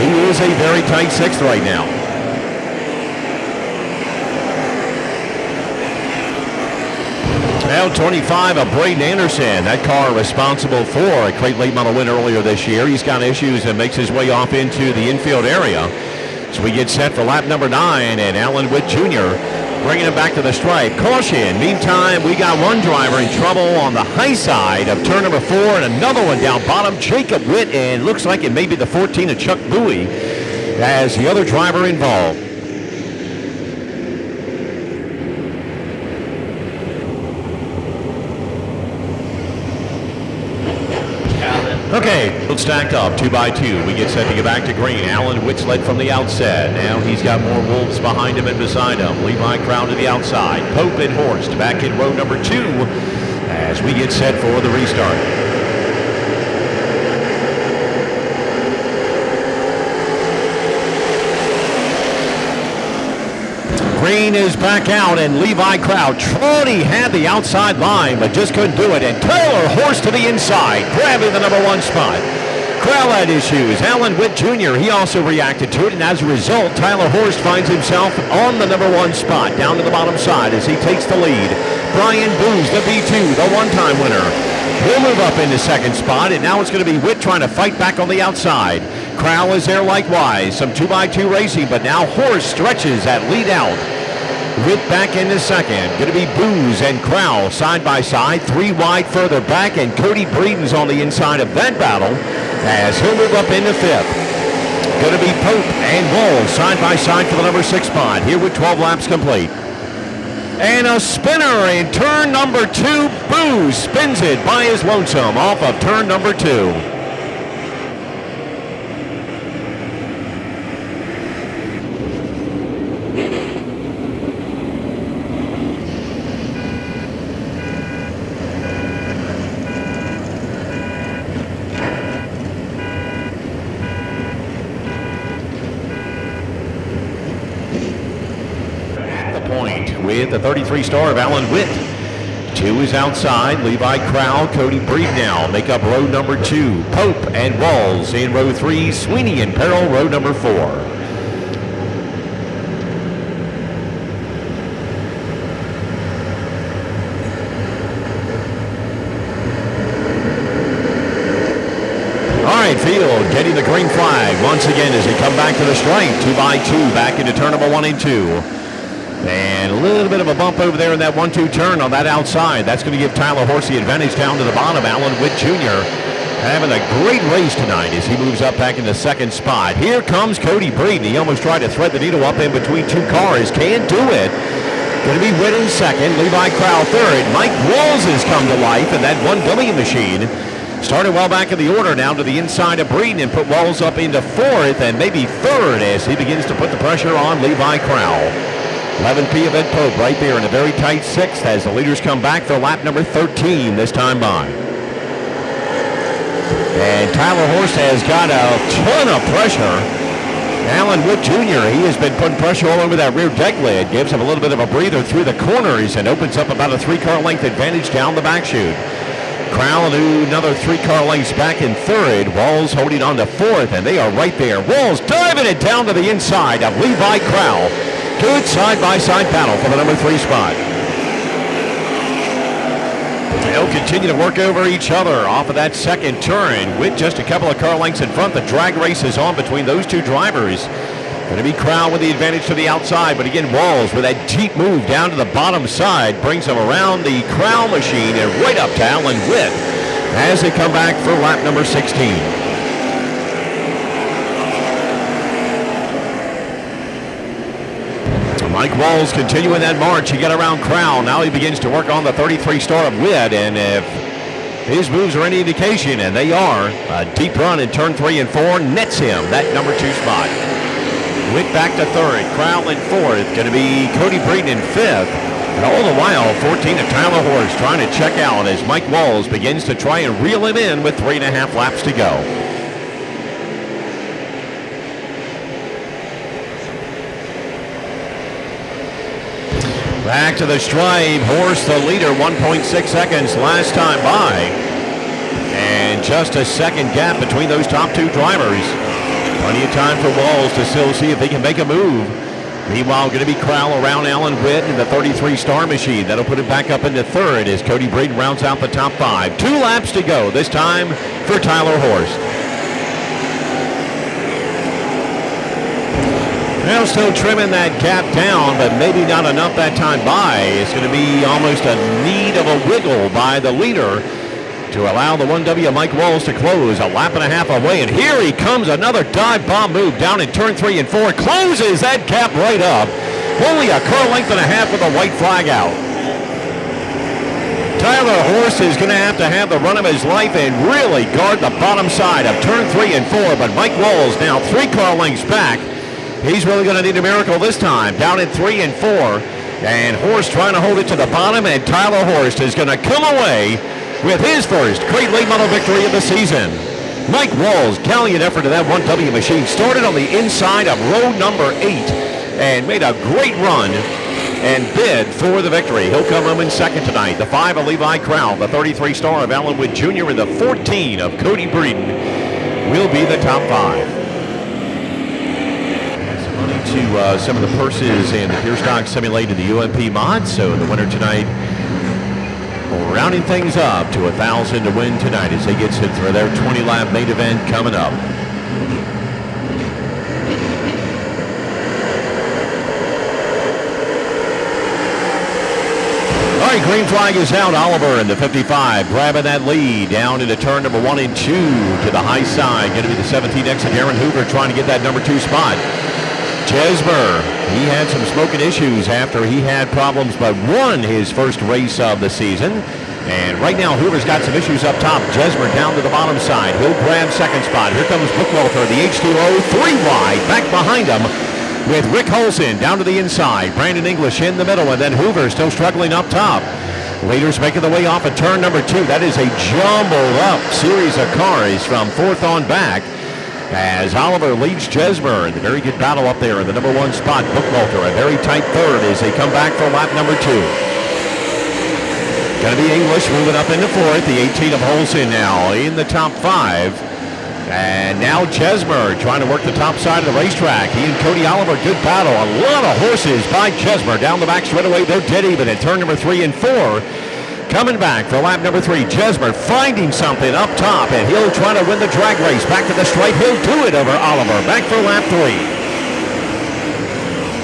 He is a very tight 6th right now. Now 25 of Braden Anderson. That car responsible for a crate late model win earlier this year. He's got issues and makes his way off into the infield area. So we get set for lap number 9, and Alan Witt Jr. bringing him back to the stripe. Caution. Meantime, we got one driver in trouble on the high side of turn number 4, and another one down bottom, Jacob Witt, and looks like it may be the 14 of Chuck Bowie as the other driver involved. Okay, stacked up 2 by 2. We get set to get back to green. Alan Witt's led from the outset. Now he's got more wolves behind him and beside him. Levi Crowell to the outside. Pope and Horst back in row number 2 as we get set for the restart. Green is back out, and Levi Crowell thought he had the outside line, but just couldn't do it. And Tyler Horst to the inside, grabbing the number 1 spot. Crowell had issues. Alan Witt Jr., he also reacted to it, and as a result, Tyler Horst finds himself on the number 1 spot, down to the bottom side as he takes the lead. Brian Booz, the B2, the one-time winner. He'll move up into 2nd spot, and now it's going to be Witt trying to fight back on the outside. Crowell is there likewise. Some 2 by 2 racing, but now Horst stretches that lead out. Witt back into 2nd. Going to be Booz and Crowell side by side. 3 wide further back, and Cody Breeden's on the inside of that battle as he'll move up into 5th. Going to be Pope and Walls side by side for the number 6 spot here with 12 laps complete. And a spinner in turn number 2. Booz spins it by his lonesome off of turn number 2. With the 33 star of Alan Witt. 2 is outside. Levi Crowell, Cody Breeden now make up row number 2. Pope and Walls in row 3. Sweeney and Peril row number 4. All right, field getting the green flag once again as they come back to the stripe. 2 by 2 back into turn number 1 and 2. And a little bit of a bump over there in that 1-2 turn on that outside. That's going to give Tyler Horst the advantage down to the bottom. Alan Witt Jr. having a great race tonight as he moves up back in the 2nd spot. Here comes Cody Breeden. He almost tried to thread the needle up in between 2 cars. Can't do it. Going to be Witt in 2nd. Levi Crowell 3rd. Mike Walls has come to life in that 1 billion machine. Started well back in the order, now to the inside of Breeden and put Walls up into 4th and maybe 3rd as he begins to put the pressure on Levi Crowell. 11P of Ed Pope right there in a very tight 6th as the leaders come back for lap number 13 this time by. And Tyler Horst has got a ton of pressure. Alan Witt Jr., he has been putting pressure all over that rear deck lid. Gives him a little bit of a breather through the corners and opens up about a 3-car length advantage down the back chute. Crowell another 3-car lengths back in 3rd. Walls holding on to 4th, and they are right there. Walls diving it down to the inside of Levi Crowell. Good side-by-side battle for the number 3 spot. They'll continue to work over each other off of that 2nd turn with just a couple of car lengths in front. The drag race is on between those 2 drivers. Going to be Crowell with the advantage to the outside, but again, Walls with that deep move down to the bottom side brings him around the Crowell machine and right up to Alan Witt as they come back for lap number 16. Mike Walls continuing that march. He got around Crown. Now he begins to work on the 33 star of Witt. And if his moves are any indication, and they are, a deep run in turn 3 and 4 nets him that number 2 spot. Witt back to 3rd. Crown in 4th. Going to be Cody Breeden in 5th. And all the while, 14 of Tyler Horse trying to check out as Mike Walls begins to try and reel him in with 3.5 laps to go. Back to the stripe. Horse the leader, 1.6 seconds last time by. And just a second gap between those top 2 drivers. Plenty of time for Walls to still see if he can make a move. Meanwhile, going to be Crowell around Alan Witt in the 33 star machine. That'll put it back up into 3rd as Cody Breeden rounds out the top 5. 2 laps to go, this time for Tyler Horst. Now still trimming that gap down, but maybe not enough that time by. It's going to be almost a need of a wiggle by the leader to allow the 1W Mike Walls to close a lap and a half away. And here he comes, another dive bomb move down in turn 3 and 4. Closes that gap right up. Only a car length and a half with a white flag out. Tyler Horst is going to have the run of his life and really guard the bottom side of turn 3 and 4. But Mike Walls now 3 car lengths back. He's really going to need a miracle this time. Down in 3 and 4. And Horst trying to hold it to the bottom. And Tyler Horst is going to come away with his first crate late model victory of the season. Mike Walls, gallant effort of that 1W machine. Started on the inside of row number 8. And made a great run. And bid for the victory. He'll come home in 2nd tonight. The 5 of Levi Crowell. The 33 star of Alan Witt Jr. And the 14 of Cody Breeden will be the top 5. To some of the purses and the Pure Stock simulated the UMP mod. So the winner tonight, rounding things up to $1,000 to win tonight as they get set for their 20-lap main event coming up. All right, green flag is out. Oliver in the 55 grabbing that lead down into turn number 1 and 2 to the high side. Going to be the 17X of Aaron Hoover trying to get that number 2 spot. Jesmer, he had some smoking issues after he had problems but won his first race of the season. And right now Hoover's got some issues up top. Jesmer down to the bottom side. He'll grab 2nd spot. Here comes Bookwalter, the H2O, 3 wide, back behind him with Rick Holson down to the inside. Brandon English in the middle, and then Hoover still struggling up top. Leaders making the way off of turn number 2. That is a jumbled up series of cars from 4th on back. As Oliver leads Jesmer in the very good battle up there in the number 1 spot. Bookwalter, a very tight 3rd as they come back for lap number 2. Going to be English moving up into 4th. The 18 of Holson now in the top 5. And now Jesmer trying to work the top side of the racetrack. He and Cody Oliver, good battle. A lot of horses by Jesmer down the back straightaway. They're dead even at turn number 3 and 4. Coming back for lap number 3, Jesmer finding something up top, and he'll try to win the drag race. Back to the stripe, he'll do it over Oliver. Back for lap 3.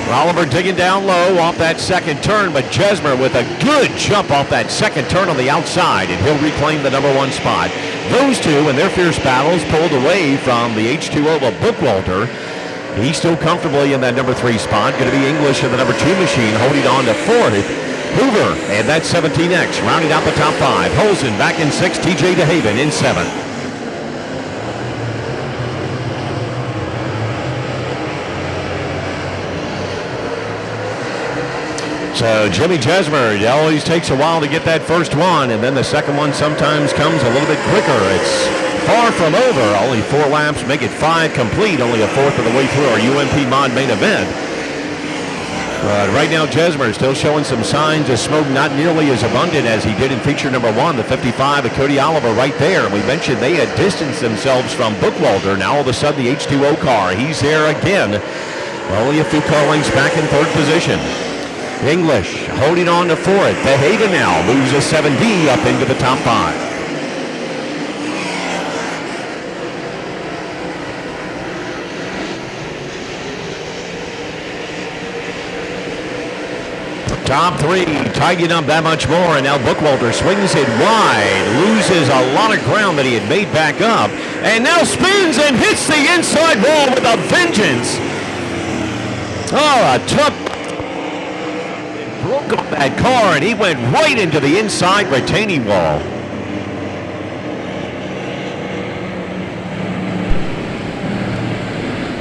Oliver digging down low off that 2nd turn, but Jesmer with a good jump off that 2nd turn on the outside, and he'll reclaim the number 1 spot. Those two in their fierce battles pulled away from the H2O of Bookwalter. He's still comfortably in that number 3 spot. Going to be English in the number 2 machine, holding on to 4th. Hoover and that 17X rounding out the top 5. Holson back in 6th. TJ DeHaven in 7th. So Jimmy Jesmer, it always takes a while to get that first one, and then the second one sometimes comes a little bit quicker. It's far from over. Only 4 laps make it 5 complete. Only a 4th of the way through our UMP mod main event. But right now, Jesmer still showing some signs of smoke, not nearly as abundant as he did in feature number 1, the 55 of Cody Oliver right there. We mentioned they had distanced themselves from Bookwalter. Now all of a sudden, the H2O car, he's there again. Only a few car lengths back in 3rd position. English holding on to 4th. DeHaven now moves a 7D up into the top 5. Top 3 tidying up that much more, and now Bookwalter swings it wide, loses a lot of ground that he had made back up, and now spins and hits the inside wall with a vengeance. Oh, a tough broke up that car, and he went right into the inside retaining wall.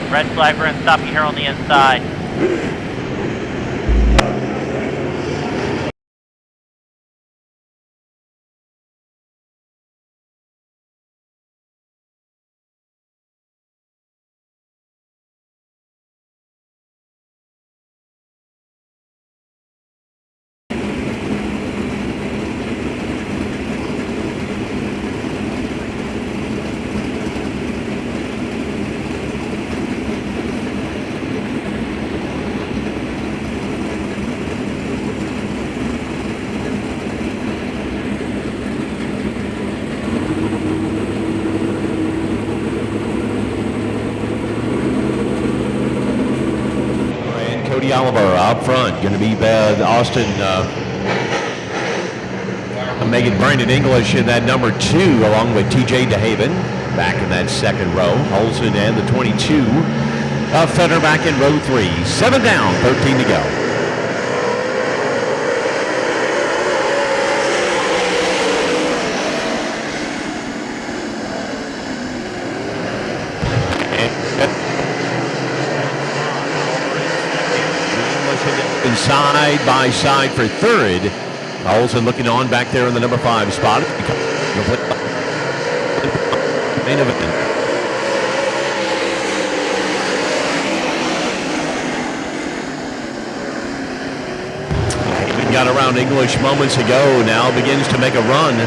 Red flag, we're going to stop you here on the inside. Cody Oliver up front, going to be Austin, Megan Brandon English in that number 2, along with TJ DeHaven back in that second row. Olsen and the 22 Federer back in row 3. 7 down, 13 to go. Side by side for third. Olsen looking on back there in the number 5 spot. Main event. He got around English moments ago. Now begins to make a run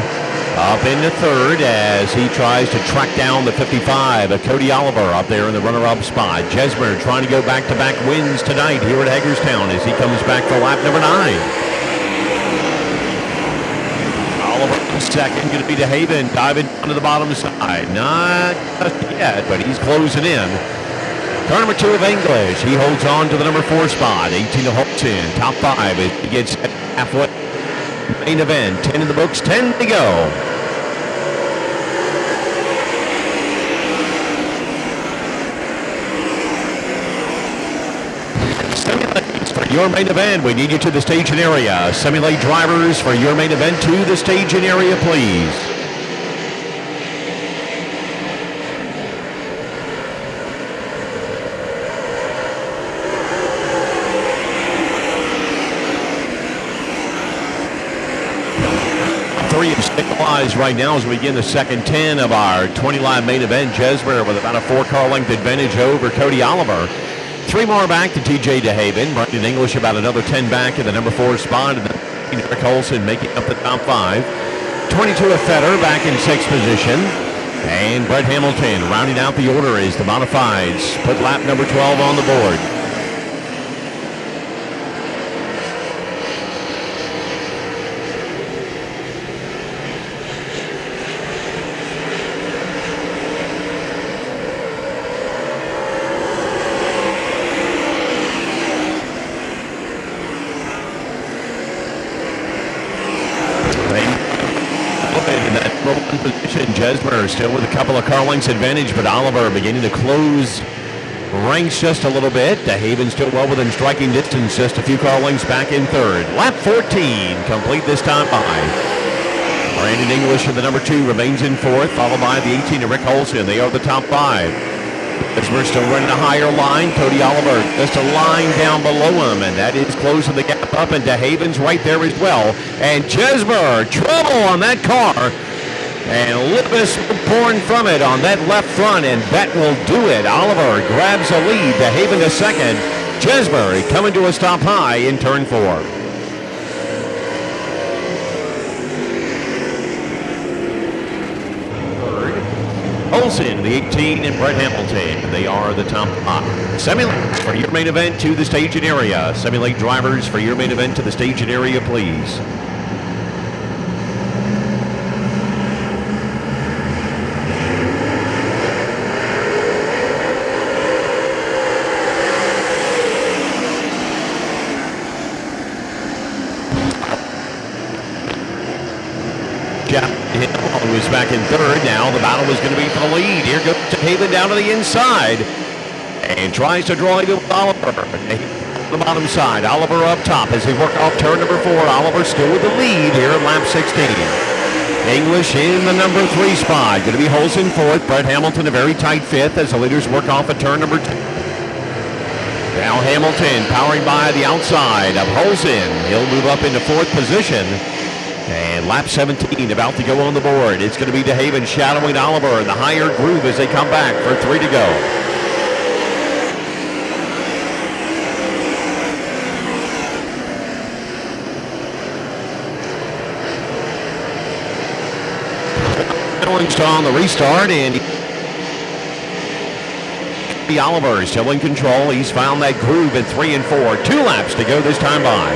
up into third as he tries to track down the 55. Cody Oliver up there in the runner-up spot. Jesmer trying to go back-to-back wins tonight here at Hagerstown as he comes back for lap number 9. Oliver second, going to be DeHaven diving down to the bottom side. Not just yet, but he's closing in. Car number 2 of English. He holds on to the number 4 spot. 18 to Holton. Top 5 as he gets halfway. Main event, 10 in the books, 10 to go. Semi-lanes for your main event. We need you to the staging area. Semi-lane drivers for your main event to the staging area, please. Is stabilized right now as we begin the second 10 of our 20-lap main event. Jesmer with about a 4-car length advantage over Cody Oliver. 3 more back to TJ DeHaven. Brandon English about another 10 back in the number 4 spot. And then Rick Olsen making up the top 5. 22 of Federer back in 6th position. And Brett Hamilton rounding out the order as the modifieds put lap number 12 on the board. Position. Jesmer still with a couple of car lengths advantage, but Oliver beginning to close ranks just a little bit. DeHaven still well within striking distance, just a few car lengths back in third. Lap 14 complete this time by. Brandon English in the number 2 remains in fourth, followed by the 18 of Rick Olsen. They are the top 5. Jesmer still running a higher line. Cody Oliver just a line down below him, and that is closing the gap up, and DeHaven's right there as well. And Jesmer, trouble on that car. And a little bit of smoke pouring from it on that left front, and that will do it. Oliver grabs a lead. DeHaven to second. Jesmer coming to a stop high in turn 4. Third, Olsen, the 18, and Brett Hamilton. They are the top 5. Semi-lanes for your main event to the staging area. Semi-lane drivers for your main event to the staging area, please. Was back in third. Now the battle is going to be for the lead. Here goes DeHaven down to the inside and tries to draw even with Oliver. the bottom side. Oliver up top as they work off turn number 4. Oliver still with the lead here in lap 16. English in the number 3 spot. Going to be Holson fourth. Brett Hamilton a very tight 5th as the leaders work off at turn number 2. Now Hamilton powering by the outside of Holson. He'll move up into 4th position. And lap 17 about to go on the board. It's going to be DeHaven shadowing Oliver in the higher groove as they come back for 3 to go. On the restart, and Oliver is still in control. He's found that groove in 3 and 4. 2 laps to go this time by.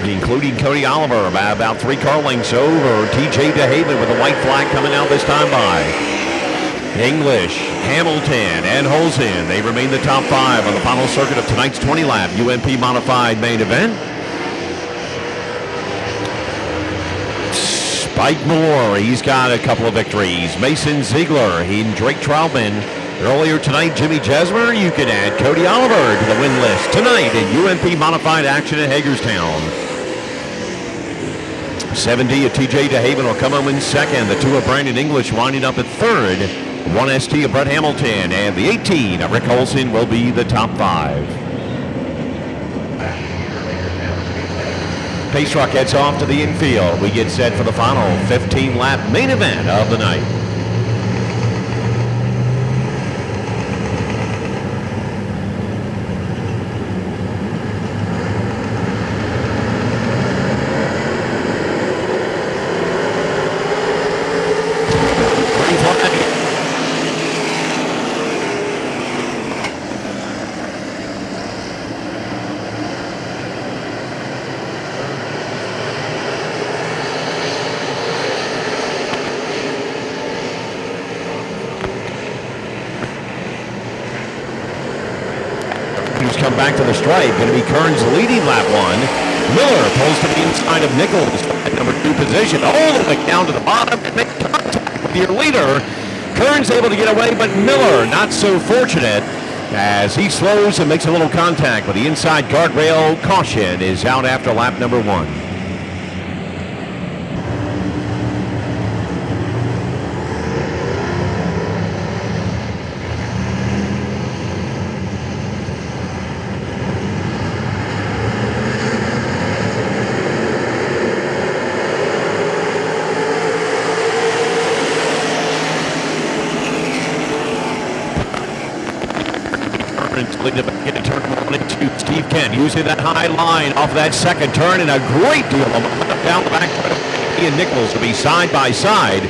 Including Cody Oliver by about 3 car lengths over. TJ DeHaven with a white flag coming out this time by. English, Hamilton, and Holson. They remain the top 5 on the final circuit of tonight's 20-lap UMP Modified main event. Spike Moore, he's got a couple of victories. Mason Ziegler, and Drake Troutman. Earlier tonight, Jimmy Jesmer. You can add Cody Oliver to the win list tonight in UMP Modified action at Hagerstown. 70 of TJ DeHaven will come home in 2nd. The 2 of Brandon English winding up at 3rd. 1 ST of Brett Hamilton, and the 18 of Rick Olson will be the top 5. Pace truck heads off to the infield. We get set for the final 15-lap main event of the night. Come back to the stripe. Going to be Kearns leading lap 1. Miller pulls to the inside of Nichols at number 2 position, all the way down to the bottom and make contact with your leader. Kearns able to get away, but Miller not so fortunate as he slows and makes a little contact with the inside guardrail. Caution is out after lap number 1. Into turn 1 and 2. Steve Kent using that high line off that second turn, and a great deal of momentum down the back. He and Nichols will be side by side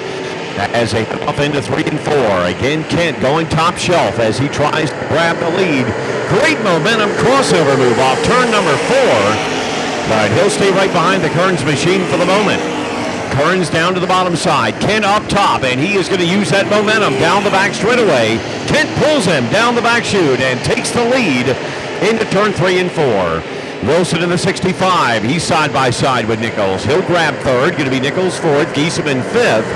as they come off into 3 and 4. Again, Kent going top shelf as he tries to grab the lead. Great momentum crossover move off turn number 4, but he'll stay right behind the Kearns machine for the moment. Kearns down to the bottom side. Kent up top, and he is going to use that momentum down the back straightaway. Kent pulls him down the back chute and takes the lead into turn 3 and 4. Wilson in the 65. He's side by side with Nichols. He'll grab 3rd. Going to be Nichols 4th. Giesemann 5th.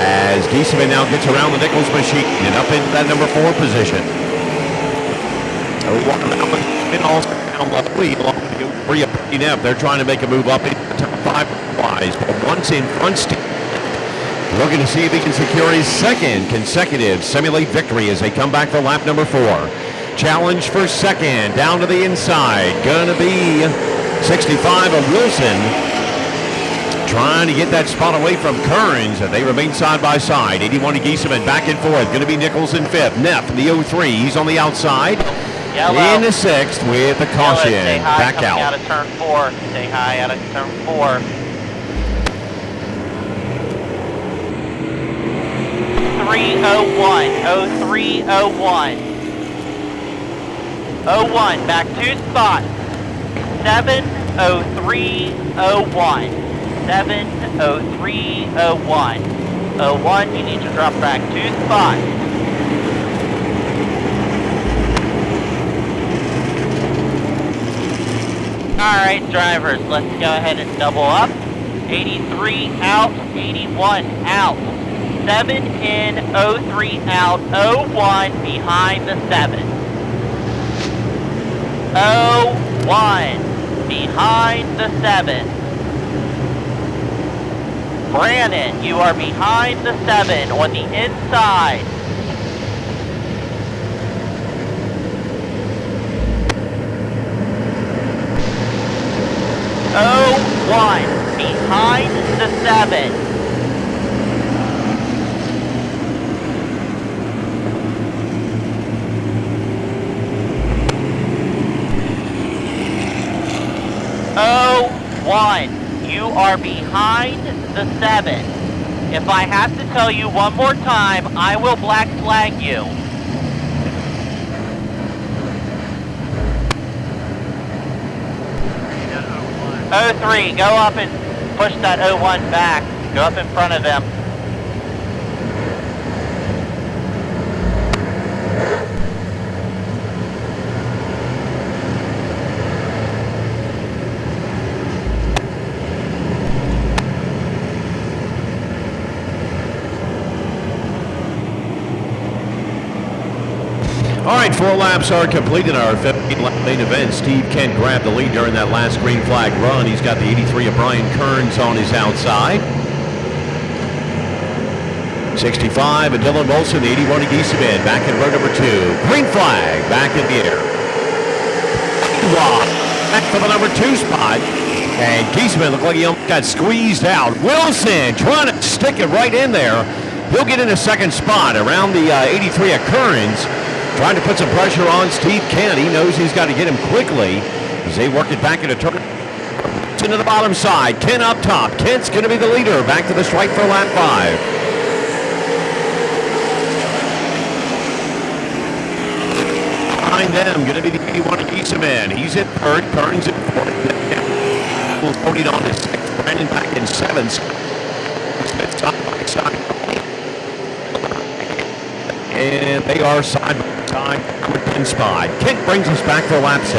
As Giesemann now gets around the Nichols machine and up into that number 4 position. Also down left along the they're trying to make a move up into the top 5 wise, but once in front, looking to see if he can secure his 2nd consecutive simulate victory as they come back for lap number 4. Challenge for 2nd, down to the inside, gonna be 65 of Wilson, trying to get that spot away from Kearns, and they remain side by side. 81 of Giesemann back and forth, gonna be Nichols in 5th. Neff in the 03, he's on the outside. Yellow. In the 6th with the caution. Stay high, back coming out. out of turn 4. Stay high out of turn 4. 0301. 01, back 2 spots. 70301. 70301. 01, you need to drop back 2 spots. Alright, drivers, let's go ahead and double up. 83 out, 81 out. 7 in, 03 out, 01 behind the 7. 01 behind the 7. Brandon, you are behind the 7 on the inside. One behind the 7. One, you are behind the 7. If I have to tell you one more time, I will black flag you. 03, go up and push that 01 back. Go up in front of him. All right, 4 laps are complete in our 15-lap main event. Steve Kent grabbed the lead during that last green flag run. He's got the 83 of Brian Kearns on his outside. 65 of Dylan Wilson, the 81 of Gieseman back in row number 2. Green flag back in the air. Back for the number 2 spot. And Gieseman looked like he almost got squeezed out. Wilson trying to stick it right in there. He'll get in a second spot around the 83 of Kearns. Trying to put some pressure on Steve Kent. He knows he's got to get him quickly as they work it back into turn. Into the bottom side. Kent up top. Kent's going to be the leader. Back to the stripe for lap 5. Behind them, going to be the 81 of Gieseman. He's in third. Kearns in fourth. Holding on to sixth. Brandon back in seventh. Smith side by side. And they are side by side. Number 10 spot. Kent brings us back for lap 6.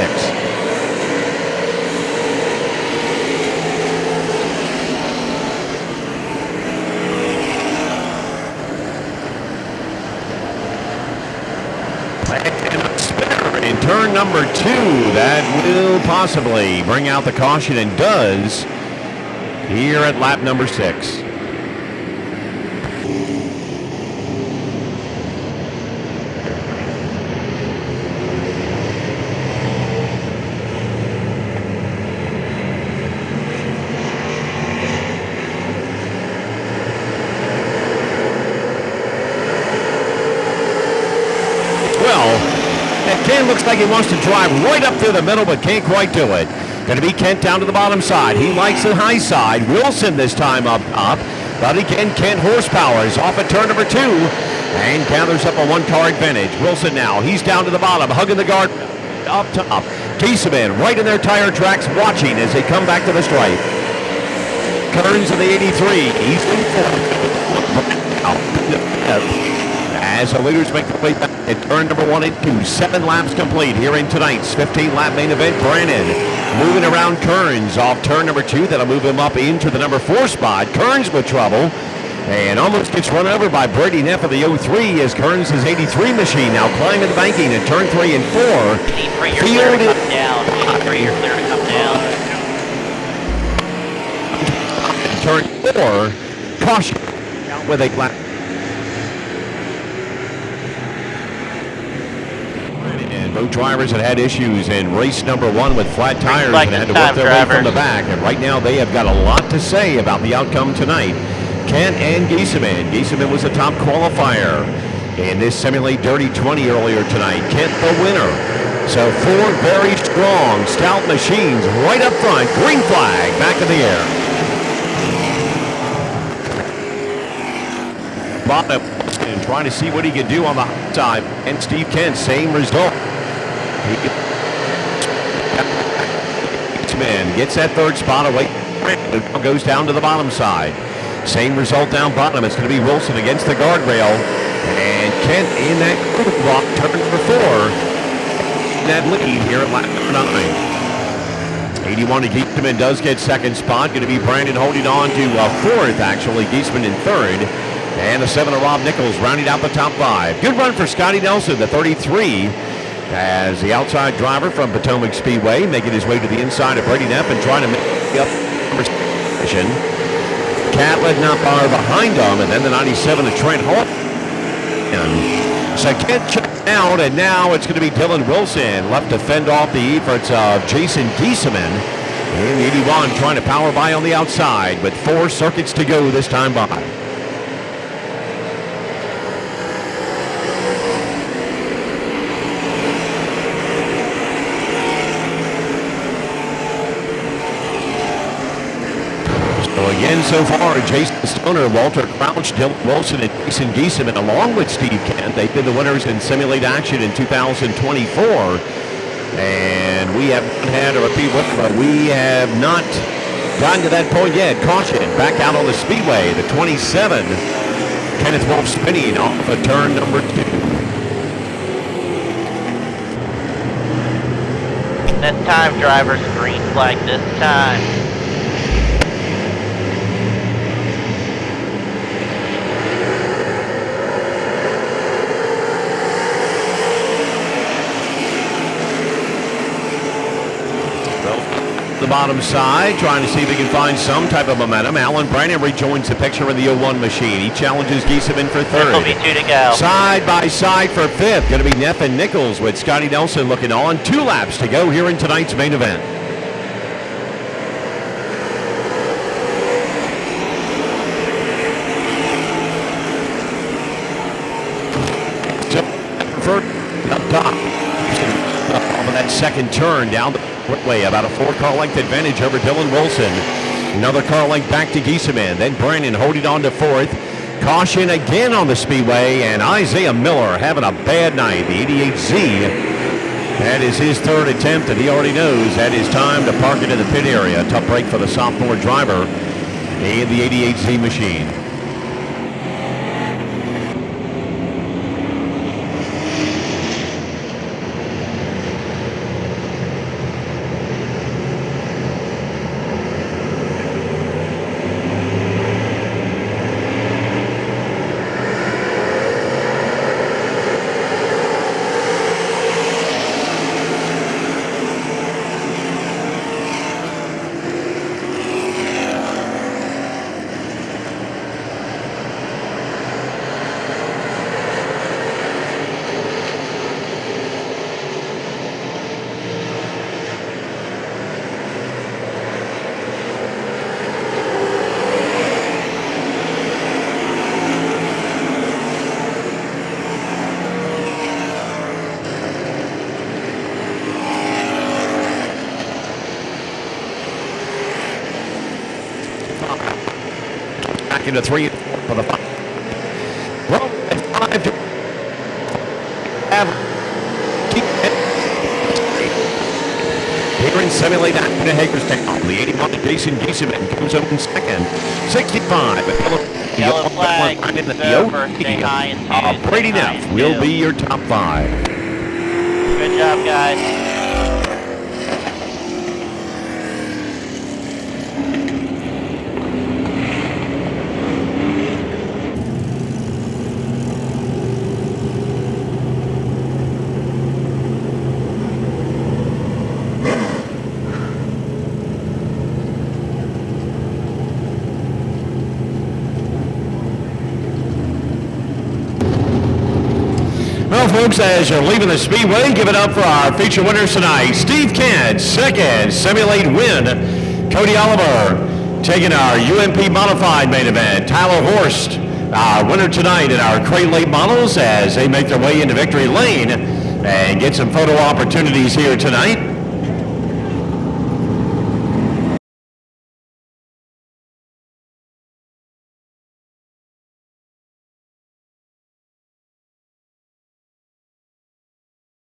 And a spinner in turn number 2. That will possibly bring out the caution, and does here at lap number 6. Kent looks like he wants to drive right up through the middle, but can't quite do it. Going to be Kent down to the bottom side. He likes the high side. Wilson this time up top. But again, Kent horsepower is off at turn number 2 and gathers up a 1-car advantage. Wilson now, he's down to the bottom, hugging the guard up top. Gieseman right in their tire tracks, watching as they come back to the stripe. Kearns in the 83. He's in fourth. As the leaders make their way back at turn number 1 and 2. 7 laps complete here in tonight's 15-lap main event. Brandon moving around Kearns off turn number 2. That'll move him up into the number 4 spot. Kearns with trouble and almost gets run over by Brady Neff of the 03 as Kearns' 83 machine now climbing the banking at turn 3 and 4. 83, you're clear to come down. 83, you're clear to come down. Turn 4, caution with a lap. Both drivers had had issues in race number 1 with flat tires and had to work their way from the back. And right now they have got a lot to say about the outcome tonight. Kent and Gieseman. Gieseman was a top qualifier in this Simulate Dirty 20 earlier tonight. Kent the winner. So 4 very strong, stout machines right up front. Green flag back in the air. Bottom and trying to see what he can do on the hot side. And Steve Kent, same result. Gets that 3rd spot away. Goes down to the bottom side. Same result down bottom. It's going to be Wilson against the guardrail. And Kent in that block, turn number 4. That lead here at lap number 9. 81 to Giesman does get second spot. Going to be Brandon holding on to fourth, actually. Giesman in third. And the 7 of Rob Nichols rounding out the top 5. Good run for Scotty Nelson, the 33, as the outside driver from Potomac Speedway, making his way to the inside of Brady Neff and trying to make up position. Catlett not far behind him, and then the 97 of Trent Hall. So Kent checked out, and now it's going to be Dylan Wilson left to fend off the efforts of Jason Giesman. And 81 trying to power by on the outside, with 4 circuits to go this time by. Again, so far, Jason Stoner, Walter Crouch, Dylan Wilson, and Jason Giesman, along with Steve Kent. They've been the winners in Simulate Action in 2024. And we have not had a repeat winner, but we have not gotten to that point yet. Caution, back out on the speedway. The 27, Kenneth Wolf spinning off of turn number 2. This time, drivers, green flag this time. The bottom side, trying to see if he can find some type of momentum. Alan Brandon rejoins the picture in the 01 machine. He challenges Giesman for third. This will be 2 to go. Side by side for fifth. Going to be Neff and Nichols with Scotty Nelson looking on. 2 laps to go here in tonight's main event. Up top. Off of that second turn down the way, about a 4-car length advantage over Dylan Wilson. Another car length back to Giesman. Then Brandon holding on to fourth. Caution again on the speedway, and Isaiah Miller having a bad night. The 88Z. That is his third attempt, and he already knows that is time to park it in the pit area. Tough break for the sophomore driver in the 88Z machine. Into 3 for the 5. Well, at 5 to have here in Simulate Action to Hagerstown. The 81 Jason Giesman comes up in second. 65. Yellow flag. Over. Stay high and 2. Brady Neff will be your top 5. Good job, guys. Well, folks, as you're leaving the speedway, give it up for our feature winners tonight. Steve Kent, second Simulate win. Cody Oliver taking our UMP Modified main event. Tyler Horst, our winner tonight in our Crate Late models as they make their way into victory lane and get some photo opportunities here tonight.